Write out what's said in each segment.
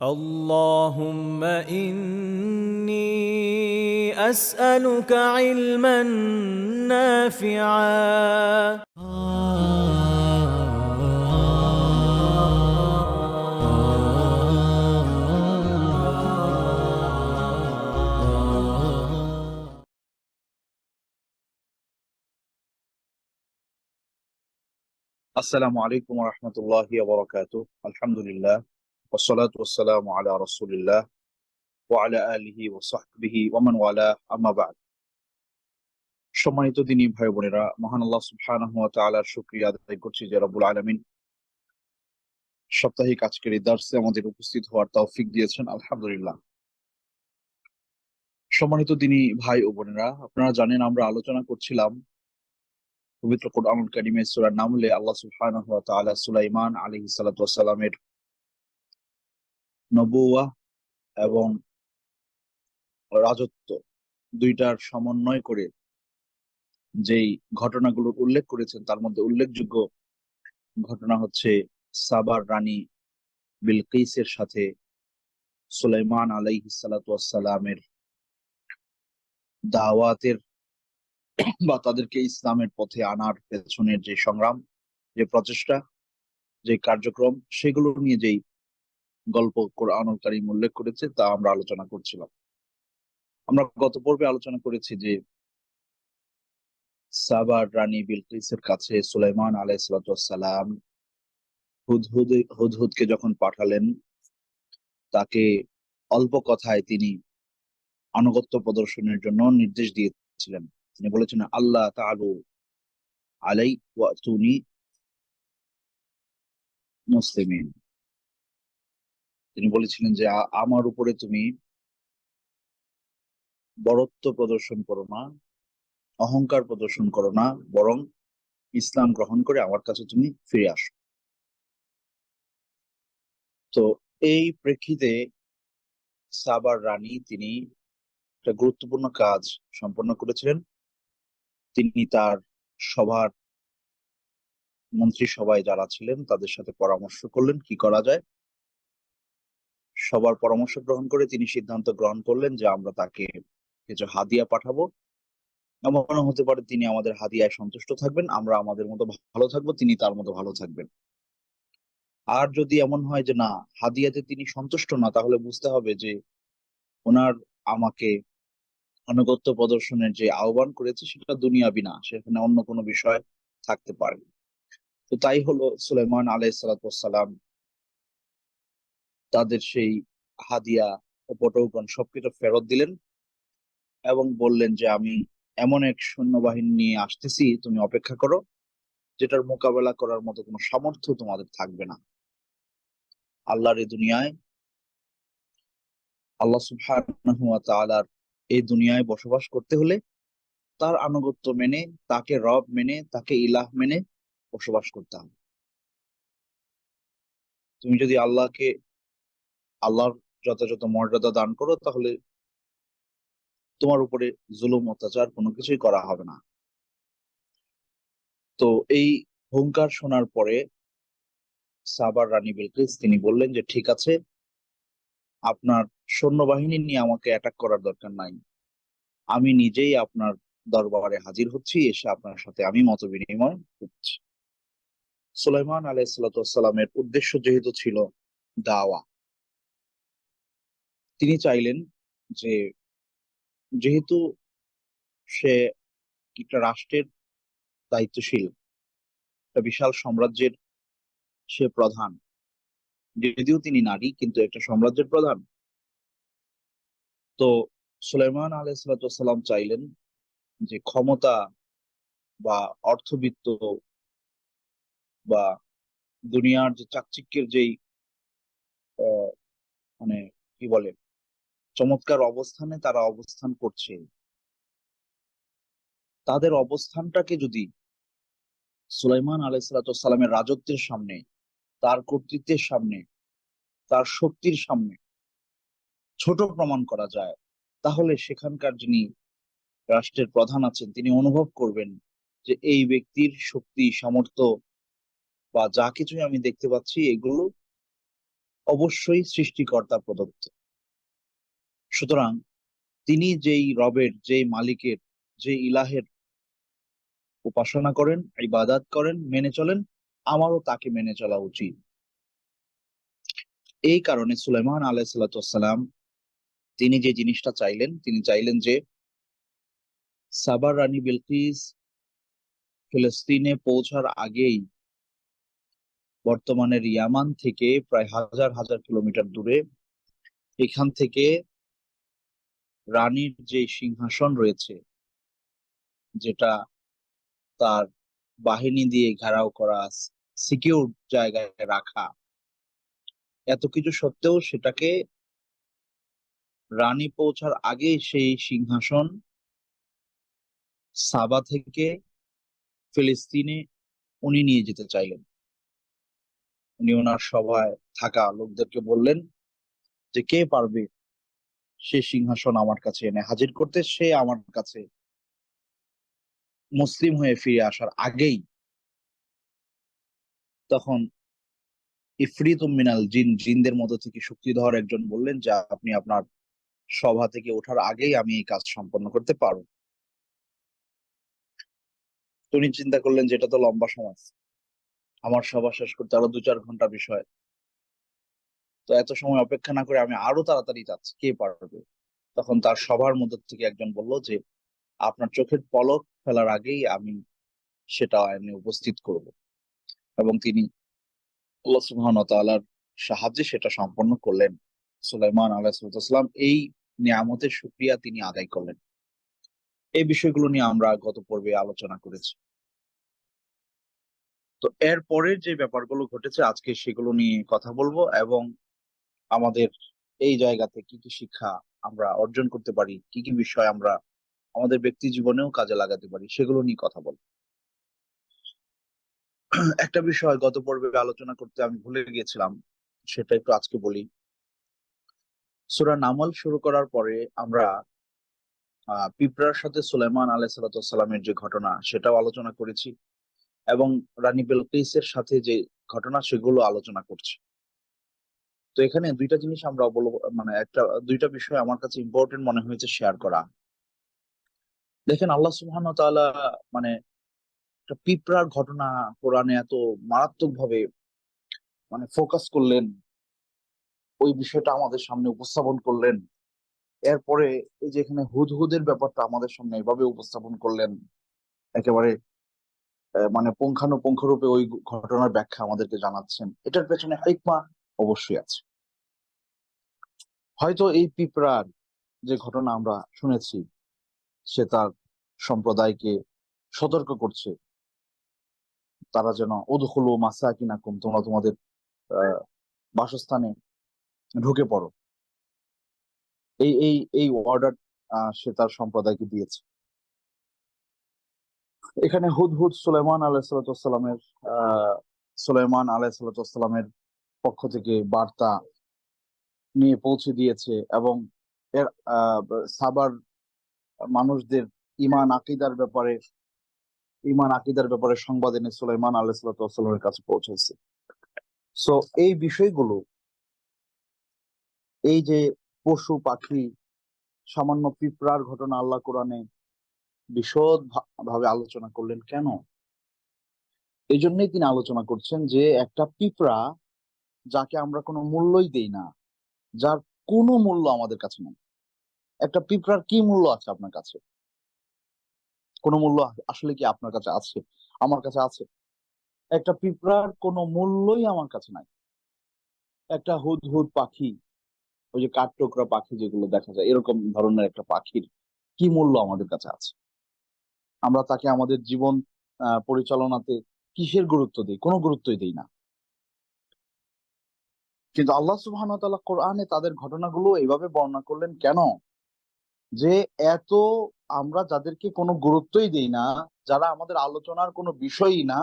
اللهم إني أسألك علما نافعا. আসসালামু আলাইকুম ওয়া রাহমাতুল্লাহি ওয়া বারাকাতুহু। আলহামদুলিল্লাহ ওয়াসসালাতু ওয়াসসালামু আলা রাসূলিল্লাহ ওয়া আলা আলিহি ওয়া সাহবিহি ওয়া মান ওয়ালা, আম্মা বা'দ। সম্মানিত দিনী ভাই বোনেরা, মহান আল্লাহ সুবহানাহু ওয়া তাআলার শুকরিয়া আদায় করছি যে রব্বুল আলামিন সাপ্তাহিক আজকের এই দার্সে আমাদের উপস্থিত হওয়ার তৌফিক দিয়েছেন, আলহামদুলিল্লাহ। সম্মানিত দিনী ভাই ও বোনেরা, আপনারা জানেন আমরা আলোচনা করছিলাম পবিত্র কোরআনুল কারীমের সূরা নামলে আল্লাহ সুবহানাহু ওয়া তাআলা সুলাইমান আলাইহিস সালাতু ওয়াস সালামের নবুওয়াহ এবং রাজত্ব দুইটার সমন্বয় করে যেই ঘটনাগুলোর উল্লেখ করেছেন তার মধ্যে উল্লেখযোগ্য ঘটনা হচ্ছে সাবার রানী বিলকিসের সাথে সুলাইমান আলাইহিস সালাতু ওয়াস সালামের দাওয়াতের বা তাদেরকে ইসলামের পথে আনার পেছনের যে সংগ্রাম, যে প্রচেষ্টা, যে কার্যক্রম, সেগুলো নিয়ে যেই গল্প কোরআনুল কারীম উল্লেখ করেছে তা আমরা আলোচনা করছিলাম। আমরা গত পর্বে আলোচনা করেছি যে সাবার রানী বিলকিসের কাছে সুলাইমান আলাইহিস সালাতু ওয়াস সালাম হুদহুদকে যখন পাঠালেন, তাকে অল্প কথায় তিনি আনুগত্য প্রদর্শনের জন্য নির্দেশ দিয়েছিলেন। তিনি বলেছেন, আল্লাহ তাআলু আলাই ওয়াতুনি মুসলিমিন। তিনি বলেছিলেন যে আমার উপরে তুমি বরত্ব প্রদর্শন করো না, অহংকার প্রদর্শন করো না, বরং ইসলাম গ্রহণ করে আমার কাছে তুমি ফিরে আসো। তো এই প্রেক্ষিতে সাবার রানী তিনি একটা গুরুত্বপূর্ণ কাজ সম্পন্ন করেছিলেন। তিনি তার সভার মন্ত্রিসভায় যারা ছিলেন তাদের সাথে পরামর্শ করলেন কি করা যায়। সবার পরামর্শ গ্রহণ করে তিনি সিদ্ধান্ত গ্রহণ করলেন যে আমরা তাকে কিছু হাদিয়া পাঠাবো। এমনও হতে পারে তিনি আমাদের হাদিয়ায় সন্তুষ্ট থাকবেন, আমরা আমাদের মতো ভালো থাকবো, তিনি তার মতো ভালো থাকবেন। আর যদি এমন হয় যে না, হাদিয়াতে তিনি সন্তুষ্ট না, তাহলে বুঝতে হবে যে ওনার আমাকে আনুগত্য প্রদর্শনের যে আহ্বান করেছে সেটা দুনিয়াবি না, সেখানে অন্য কোনো বিষয় থাকতে পারে। তো তাই হলো, সুলাইমান আলাইহিস সালাতু ওয়াস সালাম তাদের সেই হাদিয়া, উপঢৌকন সবকিছু ফেরত দিলেন এবং বললেন যে আমি এমন এক সৈন্যবাহিনী নিয়ে আসতেছি, তুমি অপেক্ষা করো, যেটার মোকাবেলা করার মতো কোনো সামর্থ্য তোমাদের থাকবে না। আল্লাহর এই দুনিয়ায়, আল্লাহ সুবহানাহু ওয়া তাআলার এই দুনিয়ায় বসবাস করতে হলে তার আনুগত্য মেনে, তাকে রব মেনে, তাকে ইলাহ মেনে বসবাস করতে হবে। তুমি যদি আল্লাহর যথাযথ মর্যাদা দান করো, তাহলে তোমার উপরে জুলুম অত্যাচার কোনো কিছুই করা হবে না। তো এই হুঙ্কার শোনার পরে সাবার রানী বিলকিস তিনি বললেন যে ঠিক আছে, আপনার সৈন্যবাহিনী নিয়ে আমাকে অ্যাটাক করার দরকার নাই, আমি নিজেই আপনার দরবারে হাজির হচ্ছি, এসে আপনার সাথে আমি মত বিনিময় করছি। সুলাইমান আলাইহিস সালাতু ওয়াস সালামের উদ্দেশ্য যেহেতু ছিল দাওয়া, তিনি চাইলেন যে যেহেতু সে একটা রাষ্ট্রের দায়িত্বশীল, একটা বিশাল সাম্রাজ্যের সে প্রধান, যদিও তিনি নারী কিন্তু একটা সাম্রাজ্যের প্রধান। তো সুলাইমান আলাইহিস সালাতু ওয়াস সালাম চাইলেন যে ক্ষমতা বা অর্থবিত্ত বা দুনিয়ার যে চাকচিক্যের যেই আহ, মানে কি বলে, চমৎকার অবস্থানে তারা অবস্থান করছে, তাদের অবস্থানটাকে যদি সুলাইমান আলাইহিস সালাতু ওয়াস সালামের রাজত্বের সামনে, তার কর্তৃত্বের সামনে, তার শক্তির সামনে ছোট প্রমাণ করা যায়, তাহলে সেখানকার যিনি রাষ্ট্রের প্রধান আছেন তিনি অনুভব করবেন যে এই ব্যক্তির শক্তি, সামর্থ্য বা যা কিছুই আমি দেখতে পাচ্ছি, এগুলো অবশ্যই সৃষ্টিকর্তা প্রদত্ত। সুতরাং তিনি যেই রবের, যেই মালিকের, যে ইলাহের উপাসনা করেন, ইবাদাত করেন, মেনে চলেন, আমারও তাকে মেনে চলা উচিত। এই কারণে সুলাইমান আলাইহিসসালাম তিনি যে জিনিসটা চাইলেন, তিনি চাইলেন যে সাবার রানী বিলকিস ফিলিস্তিনে পৌঁছার আগেই বর্তমানের ইয়ামান থেকে প্রায় হাজার হাজার কিলোমিটার দূরে, এখান থেকে রানীর যে সিংহাসন রয়েছে, যেটা তার বাহিনী দিয়ে ঘেরাও করা, সিকিউর জায়গায় রাখা, এত কিছু সত্ত্বেও সেটাকে রানী পৌঁছার আগে সেই সিংহাসন সাবা থেকে ফিলিস্তিনে উনি নিয়ে যেতে চাইলেন। উনি ওনার সভায় থাকা লোকদেরকে বললেন যে কে পারবে সে সিংহাসন আমার কাছে এনে হাজির করতে, সে আমার কাছে মুসলিম হয়ে ফিরে আসার আগেই। তখন ইফরিত মিনাল জিন, জিনদের মধ্যে থেকে শক্তিধর একজন বললেন যে আপনি আপনার সভা থেকে ওঠার আগেই আমি এই কাজ সম্পন্ন করতে পারবো। উনি চিন্তা করলেন যে এটা তো লম্বা সময়, আমার সভা শেষ করতে আরো 2-4 ঘন্টা বিষয়, তো এত সময় অপেক্ষা না করে আমি আরো তাড়াতাড়ি যাচ্ছি, কে পারবে। তখন তার সভার মধ্যে থেকে একজন বলল যে আপনার চোখের পলক ফেলার আগেই আমি সেটা এনে উপস্থিত করব। এবং তিনি আল্লাহ সুবহানাহু ওয়া তাআলার সাহায্যে সেটা সম্পন্ন করলেন। সুলাইমান আলাইহিসসালাম এই নিয়ামতের শুকরিয়া তিনি আদায় করলেন। এই বিষয়গুলো নিয়ে আমরা গত পর্বে আলোচনা করেছি। তো এর পরের যে ব্যাপারগুলো ঘটেছে আজকে সেগুলো নিয়ে কথা বলবো, এবং আমাদের এই জায়গাতে কি কি শিক্ষা আমরা অর্জন করতে পারি, কি কি বিষয় আমরা আমাদের ব্যক্তি জীবনেও কাজে লাগাতে পারি, সেগুলো নিয়ে কথা বলবো। একটা বিষয় গত পর্বে আলোচনা করতে আমি ভুলে গিয়েছিলাম, সেটা একটু আজকে বলি। সূরা নামল শুরু করার পরে আমরা পিঁপড়ার সাথে সুলাইমান আলাইহিসসালামের যে ঘটনা সেটাও আলোচনা করেছি, এবং রানী বিলকিসের সাথে যে ঘটনা সেগুলো আলোচনা করছি। তো এখানে দুইটা জিনিস আমরা মানে দুইটা বিষয় আমার কাছে ইম্পর্টেন্ট মনে হয়েছে শেয়ার করা। দেখেন, আল্লাহ সুবহানাহু ওয়া তাআলা মানে একটা পিঁপড়ার ঘটনা কোরআনে এত মারাত্মক ভাবে মানে ফোকাস করলেন, ওই বিষয়টা আমাদের সামনে উপস্থাপন করলেন। এরপরে এই যে এখানে হুদহুদের ব্যাপারটা আমাদের সামনে এভাবে উপস্থাপন করলেন, একেবারে মানে পুঙ্খানুপুঙ্খ রূপে ওই ঘটনার ব্যাখ্যা আমাদেরকে জানাচ্ছেন। এটার পেছনে হিকমা অবশ্যই আছে। হয়তো এই পিঁপড়ার যে ঘটনা আমরা শুনেছি, সে তার সম্প্রদায়কে সতর্ক করছে, তারা যেন উদখুলু মাসাকিনাকুম, তোমরা তোমাদের আহ, বাসস্থানে ঢুকে পড়ো, এই অর্ডার সে তার সম্প্রদায়কে দিয়েছে। এখানে হুদহুদ সুলাইমান আলাইহিসসালামের পক্ষ থেকে বার্তা নিয়ে পৌঁছে দিয়েছে, এবং এর সাবার মানুষদের ইমান আকিদার ব্যাপারে সংবাদ এনে সুলাইমান আলাইহিসসালামের কাছে পৌঁছেছে। সো এই বিষয়গুলো, এই যে পশু পাখি, সামান্য পিঁপড়ার ঘটনা আল্লাহ কোরআনে বিশদ ভাবে আলোচনা করলেন কেন? এই জন্যই তিনি আলোচনা করছেন যে একটা পিঁপড়া, যাকে আমরা কোনো মূল্যই দেই না, যার কোনো মূল্য আমাদের কাছে নেই। একটা পিঁপড়ার কি মূল্য আছে আপনার কাছে? কোনো মূল্য আসলে কি আপনার কাছে আছে? আমার কাছে আছে? একটা পিঁপড়ার কোনো মূল্যই আমার কাছে নাই। একটা হুদহুদ পাখি, ওই যে কাঠঠোকরা পাখি যেগুলো দেখা যায়, এরকম ধরনের একটা পাখির কি মূল্য আমাদের কাছে আছে? আমরা তাকে আমাদের জীবন পরিচালনাতে কিসের গুরুত্ব দিই? কোনো গুরুত্বই দিই না। কিন্তু আল্লাহ সুবহানাহু ওয়া তাআলা কোরআনে তাদের ঘটনাগুলো এভাবে বর্ণনা করলেন কেন? যে এত আমরা যাদেরকে কোনো গুরুত্বই দিই না, যারা আমাদের আলোচনার কোনো বিষয়ই না,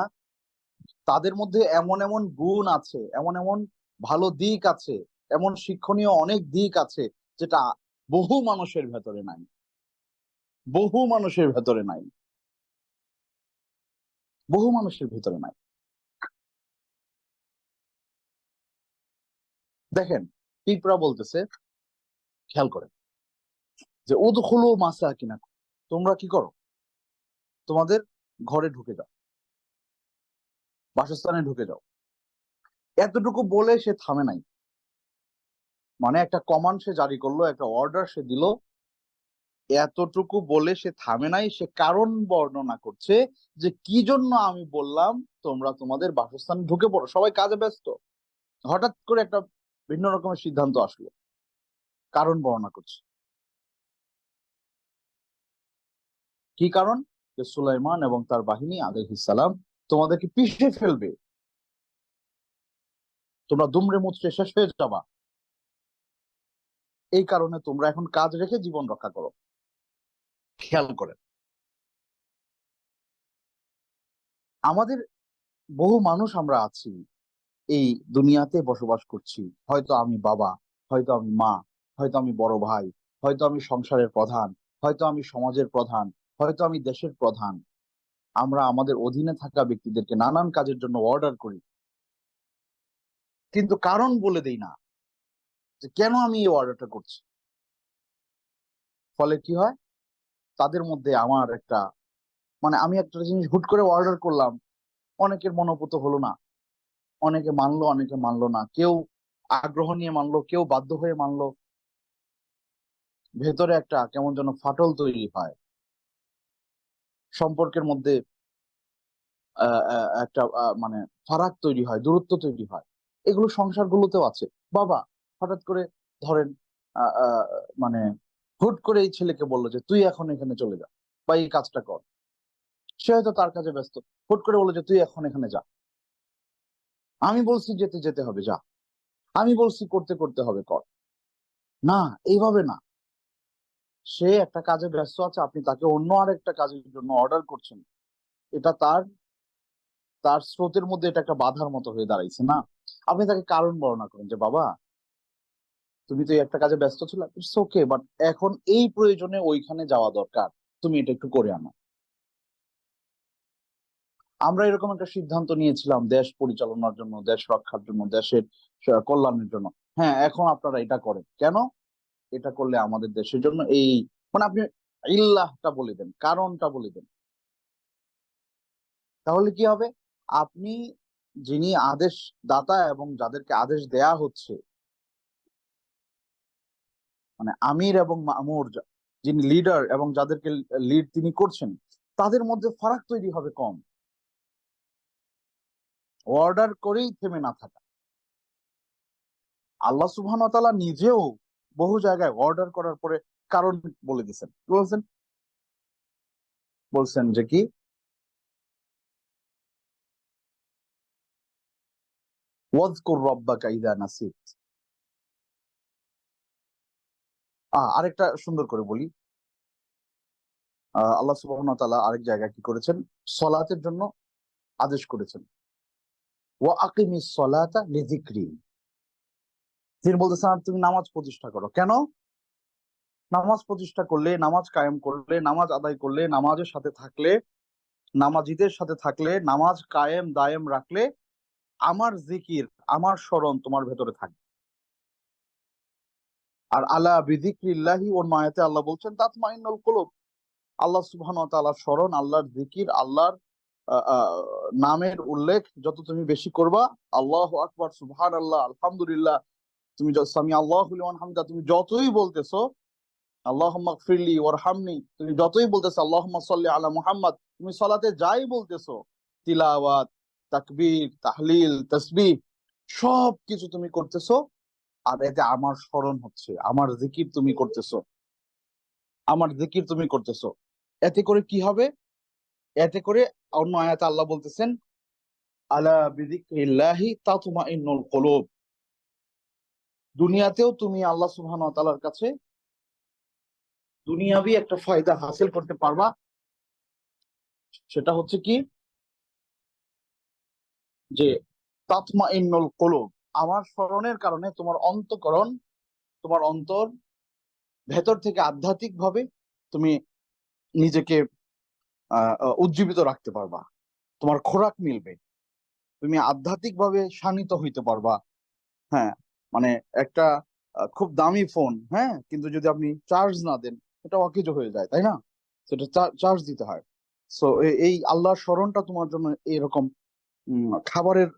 তাদের মধ্যে এমন এমন গুণ আছে, এমন এমন ভালো দিক আছে, এমন শিক্ষণীয় অনেক দিক আছে, যেটা বহু মানুষের ভেতরে নাই, বহু মানুষের ভেতরে নাই, বহু মানুষের ভেতরে নাই। দেখেন, পিঁপড়া বলতেছে, খেয়াল করে, যে উদখুলু মাসাকিনাকুম, তোমরা কি করো, তোমাদের ঘরে ঢুকে যাও, বাসস্থানে ঢুকে যাও। এতটুকু বলে সে থামে নাই, মানে একটা কমান্ড সে জারি করলো, একটা অর্ডার সে দিল। এতটুকু বলে সে থামে নাই, সে কারণ বর্ণনা করছে যে কি জন্য আমি বললাম তোমরা তোমাদের বাসস্থানে ঢুকে পড়ো। সবাই কাজে ব্যস্ত, হঠাৎ করে একটা ভিন্ন রকমের সিদ্ধান্ত আসলো, কারণ বর্ণনা করছে। কি কারণ? যে সুলাইমান এবং তার বাহিনী আলাইহিস সালাম তোমাদেরকে পিষে ফেলবে, তোমরা দুমড়ে মুচড়ে শেষ হয়ে যাবা, এই কারণে তোমরা এখন কাজ রেখে জীবন রক্ষা করো। খেয়াল করেন, আমাদের বহু মানুষ আমরা আছি, এই দুনিয়াতে বসবাস করছি। হয়তো আমি বাবা, হয়তো আমি মা, হয়তো আমি বড় ভাই, হয়তো আমি সংসারের প্রধান, হয়তো আমি সমাজের প্রধান, হয়তো আমি দেশের প্রধান। আমরা আমাদের অধীনে থাকা ব্যক্তিদেরকে নানান কাজের জন্য অর্ডার করি, কিন্তু কারণ বলে দেই না যে কেন আমি এই অর্ডারটা করছি। ফলে কি হয়, তাদের মধ্যে আমার একটা, মানে আমি একটা জিনিস হুট করে অর্ডার করলাম, অনেকের মনোপুত হলো না, অনেকে মানলো, অনেকে মানলো না, কেউ আগ্রহ নিয়ে মানলো, কেউ বাধ্য হয়ে মানলো। ভেতরে একটা কেমন যেন ফাটল তৈরি হয়, সম্পর্কের মধ্যে একটা মানে ফারাক তৈরি হয়, দূরত্ব তৈরি হয়। এগুলো সংসারগুলোতেও আছে। বাবা হঠাৎ করে, ধরেন আহ, আহ, মানে হুট করে এই ছেলেকে বললো যে তুই এখন এখানে চলে যা বা এই কাজটা কর। সে হয়তো তার কাজে ব্যস্ত, হুট করে বললো যে তুই এখন এখানে যা, আমি বলছি যেতে যেতে হবে যা, আমি বলছি করতে করতে হবে কর। না, এইভাবে না। সে একটা কাজে ব্যস্ত আছে, আপনি তাকে অন্য আরেকটা কাজের জন্য অর্ডার করছেন, এটা তার তার স্রোতের মধ্যে এটা একটা বাধার মতো হয়ে দাঁড়াইছে না। আপনি তাকে কারণ বর্ণনা করেন যে বাবা তুমি তো এই একটা কাজে ব্যস্ত ছিল, ইটস ওকে, বাট এখন এই প্রয়োজনে ওইখানে যাওয়া দরকার, তুমি এটা একটু করে আনো। আমরা এরকম একটা সিদ্ধান্ত নিয়েছিলাম দেশ পরিচালনার জন্য, দেশ রক্ষার জন্য, দেশের কল্যাণের জন্য। হ্যাঁ, এখন আপনারা এটা করেন কেন? এটা করলে আমাদের দেশের জন্য এই, মানে আপনি ইল্লাহটা বলে দেন, কারণটা বলে দেন। তাহলে কি হবে? আপনি, যিনি আদেশ দাতা এবং যাদেরকে আদেশ দেয়া হচ্ছে, মানে আমির এবং মামুর, যিনি লিডার এবং যাদেরকে লিড তিনি করছেন, তাদের মধ্যে ফারাক তৈরি হবে কম। অর্ডার করেই থেমে না থাকা। আল্লাহ সুবহানাহু ওয়া তাআলা নিজেও বহু জায়গায় অর্ডার করার পরে কারণ বলে দিয়েছেন। কি বলছেন? বলছেন যে কি, ওয়াজকুর রাব্বাকা ইযা নাসিত। আরেকটা সুন্দর করে বলি, আল্লাহ সুবহানাহু ওয়া তাআলা আরেক জায়গায় কি করেছেন, সলাতের জন্য আদেশ করেছেন, ওয়া আকিমিস সলাতা লিযিকরি। তিনি বলতেছেন তুমি নামাজ প্রতিষ্ঠা করো। কেন? নামাজ প্রতিষ্ঠা করলে, নামাজ কায়েম করলে, নামাজ আদায় করলে, নামাজের সাথে থাকলে, নামাজিদের সাথে থাকলে, নামাজ কায়েম দায়েম রাখলে আমার জিকির, আমার স্মরণ তোমার ভেতরে থাকবে। আর আলা বিযিকরিল্লাহি, ওর মায়াতে আল্লাহ বলছেন তাতমাইন্নুল কুলুব। আল্লাহ সুবহানাহু ওয়া তাআলার স্মরণ, আল্লাহর জিকির, আল্লাহর নামের উল্লেখ যত তুমি বেশি করবা, আল্লাহু আকবার, সুবহানাল্লাহ, আলহামদুলিল্লাহ, তুমি সামি আল্লাহু লিমান হামিদা তুমি যতই বলতেছো, আল্লাহুম্মা গফিরলি ওয়ারহামনি তুমি যতই বলতেছো, আল্লাহুম্মা সাল্লি আলা মুহাম্মদ তুমি সালাতে যাই বলতেছো, তিলাওয়াত, তাকবীর, তাহলিল, তাসবিহ, সব কিছু তুমি করতেছো। আর এতে আমার স্মরণ হচ্ছে, আমার জিকির তুমি করতেছো, আমার জিকির তুমি করতেছো। এতে করে কি হবে? এতে করে অন্য আয়াতে আল্লাহ বলতেছেন আলা বিযিকরিল্লাহি তাতমাইন্নুল কুলুব। দুনিয়াতেও তুমি আল্লাহ সুবহানাহু ওয়া তাআলার কাছে দুনিয়াবি একটা ফায়দা হাসিল করতে পারবা। সেটা হচ্ছে কি, যে তাতমাইন্নুল কুলুব, আমার স্মরণের কারণে তোমার অন্তঃকরণ, তোমার অন্তর ভেতর থেকে আধ্যাত্মিক ভাবে তুমি নিজেকে উজ্জীবিত রাখতে পারবা, তোমার খোরাক মিলবে, তুমি আধ্যাত্মিক ভাবে শানিত হইতে পারবা। হ্যাঁ, মানে একটা খুব দামি ফোন, হ্যাঁ, কিন্তু যদি আপনি চার্জ না দেন এটা অকেজো হয়ে যায়, তাই না? সেটা চার্জ দিতে হয়। সো এই আল্লাহর স্মরণটা তোমার জন্য এরকম খাবারের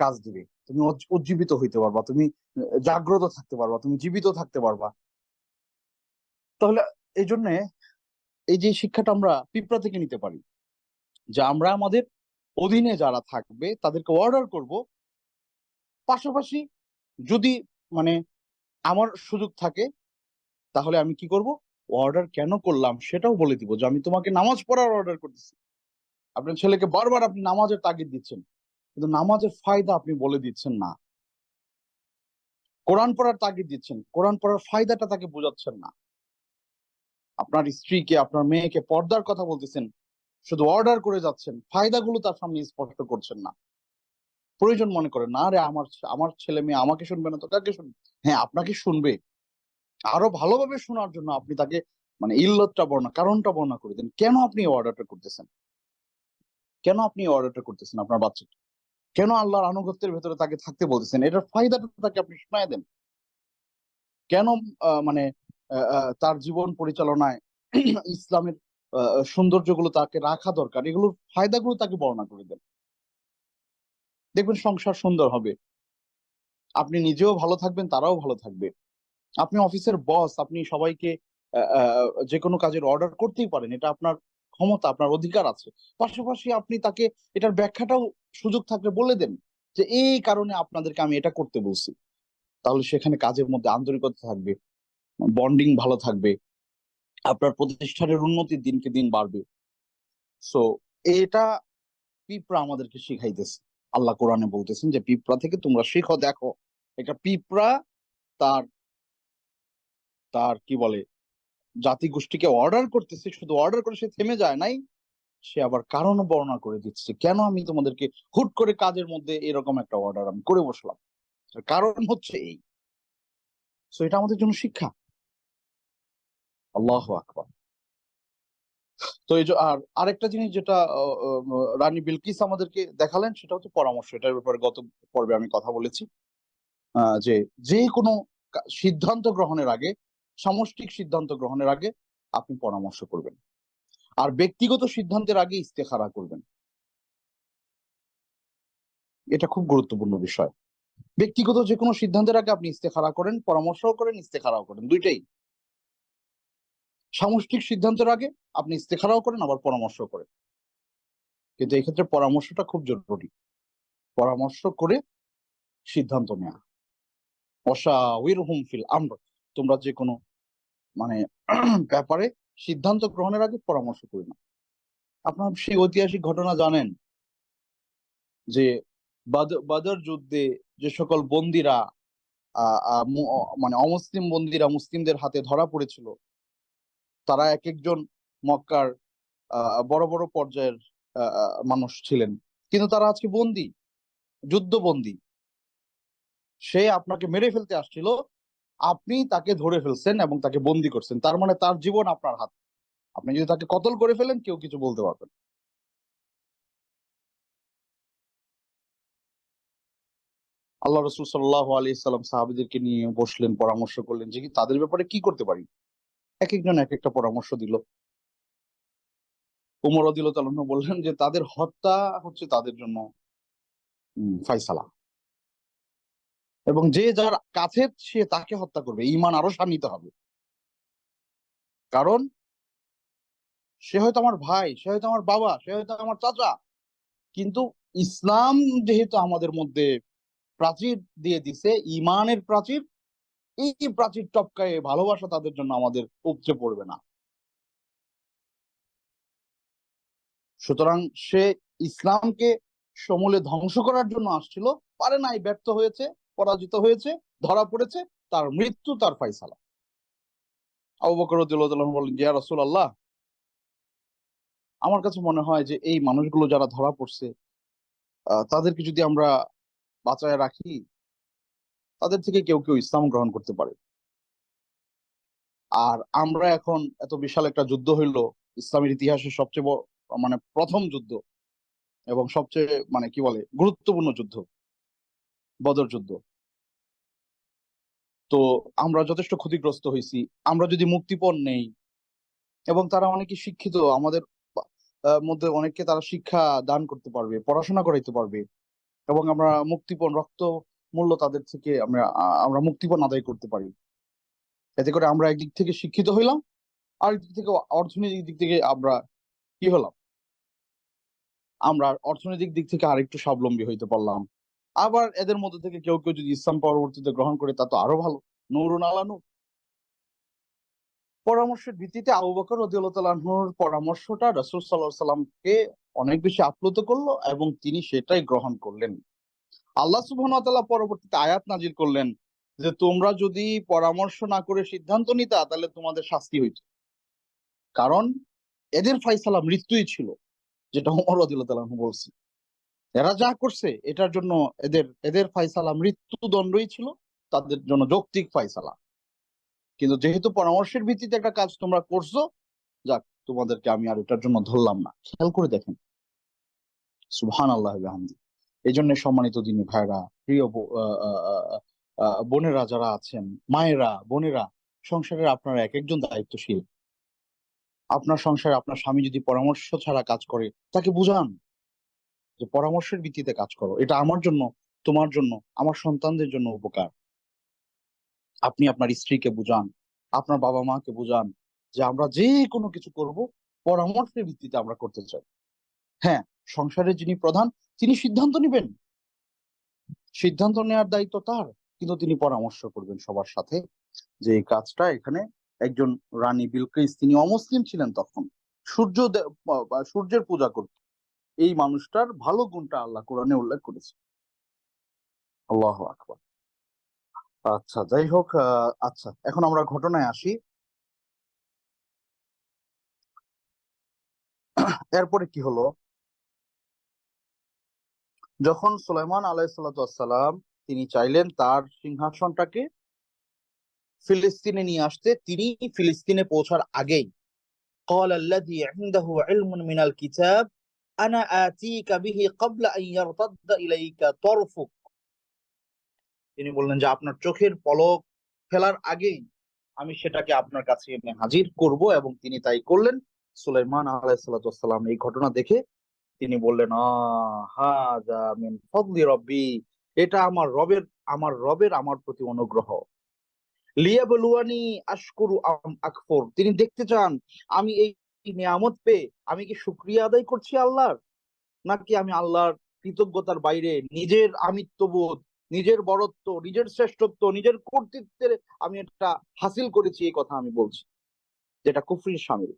কাজ দিবে। তুমি উজ্জীবিত হইতে পারবা, তুমি জাগ্রত থাকতে পারবা, তুমি জীবিত থাকতে পারবা। তাহলে এই জন্য এই যে শিক্ষাটা আমরা পিঁপড়া থেকে নিতে পারি, যে আমরা আমাদের অধীনে যারা থাকবে তাদেরকে অর্ডার করব, পাশাপাশি যদি মানে আমার সুযোগ থাকে তাহলে আমি কি করব, অর্ডার কেন করলাম সেটাও বলে দিব, যে আমি তোমাকে নামাজ পড়ার অর্ডার করতেছি। আপনার ছেলেকে বারবার আপনি নামাজের তাগিদ দিচ্ছেন, কিন্তু নামাজের ফায়দা আপনি বলে দিচ্ছেন না। কোরআন পড়ার তাগিদ দিচ্ছেন, কোরআন পড়ার ফায়দাটা তাকে বোঝাচ্ছেন না। আপনার স্ত্রীকে, আপনার মেয়েকে পর্দার কথা বলতেছেন, শুধু অর্ডার করে যাচ্ছেন, ফায়দাগুলো তার সামনে স্পষ্ট করছেন না। প্রয়োজন মনে করেন না, আরে আমার আমার ছেলে মেয়ে আমাকে শুনবে না তো কাকে শুনবে? হ্যাঁ, আপনাকে শুনবে। আরো ভালোভাবে শোনার জন্য আপনি তাকে ইল্লতটা কারণটা বর্ণনা করে দেন, কেন আপনি এই অর্ডারটা করতেছেন, কেন আপনি এই অর্ডারটা করতেছেন আপনার বাচ্চাকে, কেন আল্লাহর আনুগত্যের ভেতরে তাকে থাকতে বলতেছেন, এটার ফায়দাটা তাকে আপনি শোনায় দেন। কেন মানে তার জীবন পরিচালনায় ইসলামের সৌন্দর্যগুলো তাকে রাখা দরকার, এগুলোর ফায়দাগুলো তাকে বর্ণনা করে দেন। দেখবেন সংসার সুন্দর হবে, আপনি নিজেও ভালো থাকবেন, তারাও ভালো থাকবে। আপনি অফিসের বস, আপনি সবাইকে যে কোনো কাজের অর্ডার করতেই পারেন, এটা আপনার ক্ষমতা, আপনার অধিকার আছে। পাশাপাশি আপনি তাকে এটার ব্যাখ্যাটাও সুযোগ থাকলে বলে দেন, যে এই কারণে আপনাদেরকে আমি এটা করতে বলছি। তাহলে সেখানে কাজের মধ্যে আন্তরিকতা থাকবে, বন্ডিং ভালো থাকবে, আপনার প্রতিষ্ঠানের উন্নতি দিনকে দিন বাড়বে। সো এটা পিঁপড়া আমাদেরকে শিখাইতেছে। আল্লাহ কোরআনে বলতেছেন যে পিঁপড়া থেকে তোমরা শিখো। দেখো, একটা পিঁপড়া তার তার কি বলে জাতি গোষ্ঠীকে অর্ডার করতেছে, শুধু অর্ডার করে সে থেমে যায় নাই, সে আবার কারণ বর্ণনা করে দিচ্ছে, কেন আমি তোমাদেরকে হুট করে কাজের মধ্যে এরকম একটা অর্ডার আমি করে বসলাম, তার কারণ হচ্ছে এই। সো এটা আমাদের জন্য শিক্ষা। আল্লাহু আকবার। তো এই যে আরেকটা জিনিস যেটা রানী বিলকিস আমাদেরকে দেখালেন, সেটা হচ্ছে পরামর্শ। এটার ব্যাপারে গত পর্বে আমি কথা বলেছি, যে যে কোনো সিদ্ধান্ত গ্রহণের আগে, সামষ্টিক সিদ্ধান্ত গ্রহণের আগে আপনি পরামর্শ করবেন, আর ব্যক্তিগত সিদ্ধান্তের আগে ইস্তেখারা করবেন। এটা খুব গুরুত্বপূর্ণ বিষয়। ব্যক্তিগত যে কোনো সিদ্ধান্তের আগে আপনি ইস্তেখারা করেন, পরামর্শও করেন, ইস্তেখারাও করেন, দুইটাই। সামষ্টিক সিদ্ধান্তের আগে আপনি ইস্তেখারাও করেন, আবার পরামর্শ করেন, কিন্তু এই ক্ষেত্রে পরামর্শটা খুব জরুরি। পরামর্শ করে সিদ্ধান্ত নেওয়া। ওয়াশাউিরহুম ফিল আমর, তোমরা যে কোনো মানে ব্যাপারে সিদ্ধান্ত গ্রহণের আগে পরামর্শ করে না। আপনার সেই ঐতিহাসিক ঘটনা জানেন, যে বদর যুদ্ধে যে সকল বন্দীরা অমুসলিম বন্দীরা মুসলিমদের হাতে ধরা পড়েছিল, তারা এক একজন মক্কার বড় বড় পর্যায়ের মানুষ ছিলেন, কিন্তু তারা আজকে বন্দী, যুদ্ধবন্দী। সে আপনাকে মেরে ফেলতে আসছিল, আপনি তাকে ধরে ফেলছেন এবং তাকে বন্দী করছেন, তার মানে তার জীবন আপনার হাত। আপনি যদি তাকে কতল করে ফেলেন, কেউ কিছু বলতে পারবেন। আল্লাহ রসুল সাল্লাহ আলী সাল্লাম সাহাবিদেরকে নিয়ে বসলেন, পরামর্শ করলেন যে তাদের ব্যাপারে কি করতে পারি। এক একজন এক একটা পরামর্শ দিল। উমর রাদিয়াল্লাহু তাআলা বললেন যে তাদের হত্যা হচ্ছে তাদের জন্য ফায়সালা, এবং যে যার কাছে সে তাকে হত্যা করবে, ঈমান আরো শানিত হবে। কারণ সে হয়তো আমার ভাই, সে হয়তো আমার বাবা, সে হয়তো আমার চাচা, কিন্তু ইসলাম যেহেতু আমাদের মধ্যে প্রাচীর দিয়ে দিছে, ঈমানের প্রাচীর, এই প্রাচীর টপকায় ভালোবাসা তাদের জন্য আমাদের উপচে পড়বে না। সুতরাং সে ইসলামকে সমূলে ধ্বংস করার জন্য আসছিল, পারে নাই, ব্যর্থ হয়েছে, পরাজিত হয়েছে, ধরা পড়েছে, তার মৃত্যু তার ফায়সালা। আবু বকর রাদিয়াল্লাহু তাআলা বললেন, ইয়া রাসূলুল্লাহ, আমার কাছে মনে হয় যে এই মানুষগুলো যারা ধরা পড়ছে, তাদেরকে যদি আমরা বাঁচায় রাখি, তাদের থেকে কেউ কেউ ইসলাম গ্রহণ করতে পারে। আর আমরা এখন এত বিশাল একটা যুদ্ধ হইলো, ইসলামের ইতিহাসে সবচেয়ে প্রথম যুদ্ধ, এবং সবচেয়ে কি বলে গুরুত্বপূর্ণ যুদ্ধ, বদর যুদ্ধ। তো আমরা যথেষ্ট ক্ষতিগ্রস্ত হয়েছি। আমরা যদি মুক্তিপণ নেই, এবং তারা অনেকে শিক্ষিত, আমাদের মধ্যে অনেককে তারা শিক্ষা দান করতে পারবে, পড়াশোনা করাইতে পারবে, এবং আমরা মুক্তিপণ, রক্ত মূল্য তাদের থেকে আমরা মুক্তিপণ আদায় করতে পারি। এতে করে আমরা একদিক থেকে শিক্ষিত হইলাম, আর একদিক থেকে অর্থনৈতিক দিক থেকে আমরা কি হলাম, আমরা অর্থনৈতিক দিক থেকে আরেকটু স্বাবলম্বী হইতে পারলাম। আবার এদের মধ্যে থেকে কেউ কেউ যদি ইসলাম পরবর্তীতে গ্রহণ করে, তা তো আরো ভালো, নূরুন আলা নূর। পরামর্শের ভিত্তিতে আবু বকর রাদিয়াল্লাহু তাআলা আনহুর পরামর্শটা রাসূল সাল্লাল্লাহু আলাইহি সাল্লামকে অনেক বেশি আপ্লুত করলো, এবং তিনি সেটাই গ্রহণ করলেন। আল্লাহ সুবহানাহু ওয়া তাআলা পরবর্তীতে আয়াত নাজিল করলেন যে তোমরা যদি পরামর্শ না করে সিদ্ধান্ত নিতা, তাহলে তোমাদের শাস্তি হইত। কারণ এদের ফায়সালা মৃত্যুই ছিল, যেটা ওমর রাদিয়াল্লাহু তাআলা আনহু বলছে। এরা যা করছে এটার জন্য এদের ফায়সালা মৃত্যুদণ্ডই ছিল, তাদের জন্য যৌক্তিক ফায়সালা। কিন্তু যেহেতু পরামর্শের ভিত্তিতে একটা কাজ তোমরা করছো, যাক, তোমাদেরকে আমি আর এটার জন্য ধরলাম না। খেয়াল করে দেখেন, সুবহানাল্লাহি ওয়া বিহামদিহি। এই জন্য সম্মানিত দিনী ভাইরা, প্রিয় বোনেরা যারা আছেন, মায়েরা, বোনেরা, সংসারের আপনারা এক একজন দায়িত্বশীল। আপনার সংসারে আপনার স্বামী যদি পরামর্শ ছাড়া কাজ করে, তাকে বুঝান যে পরামর্শের ভিত্তিতে কাজ করো, এটা আমার জন্য, তোমার জন্য, আমার সন্তানদের জন্য উপকার। আপনি আপনার স্ত্রীকে বুঝান, আপনার বাবা মাকে বুঝান যে আমরা যে কোনো কিছু করব পরামর্শের ভিত্তিতে আমরা করতে চাই। হ্যাঁ, সংসারের যিনি প্রধান, তিনি সিদ্ধান্ত নেবেন, সিদ্ধান্ত নেওয়ার দায়িত্ব তার, কিন্তু তিনি পরামর্শ করবেন সবার সাথে যে এই কাজটা এখানে। একজন রানী বিলকিস, তিনি অমুসলিম ছিলেন তখন, সূর্যের পূজা করত। এই মানুষটার ভালো গুণটা আল্লাহ কোরআনে উল্লেখ করেছে। আল্লাহু আকবার। আচ্ছা, যাই হোক, আচ্ছা, এখন আমরা ঘটনায় আসি। এরপরে কি হলো, যখন সুলাইমান আলাইহিসসালাম তিনি চাইলেন তার সিংহাসনটাকে ফিলিস্তিনে নিয়ে আসতে, তিনি ফিলিস্তিনে পৌঁছার আগেই قال الذي عنده علم من الكتاب أنا آتيك به قبل أن يرتد إليك طرفك। তিনি বললেন যে আপনার চোখের পলক ফেলার আগেই আমি সেটাকে আপনার কাছে এনে হাজির করব, এবং তিনি তাই করলেন। সুলাইমান আলাইহিসসালাম এই ঘটনা দেখে তিনি বললেন, হাযা মিন ফাদলি রব্বি, এটা আমার রবের আমার প্রতি অনুগ্রহ। লিয়াবলুয়ানি আশকুরু আম আকফুর, তিনি দেখতে চান আমি এই নিয়ামত পেয়ে আমি কি শুকরিয়া আদায় করছি আল্লাহর, নাকি আমি আল্লাহর কৃতজ্ঞতার বাইরে নিজের আমিত্ববোধ, নিজের বড়ত্ব, নিজের শ্রেষ্ঠত্ব, নিজের কর্তৃত্বের আমি এটা হাসিল করেছি, এই কথা আমি বলছি, যেটা কুফরির শামিল।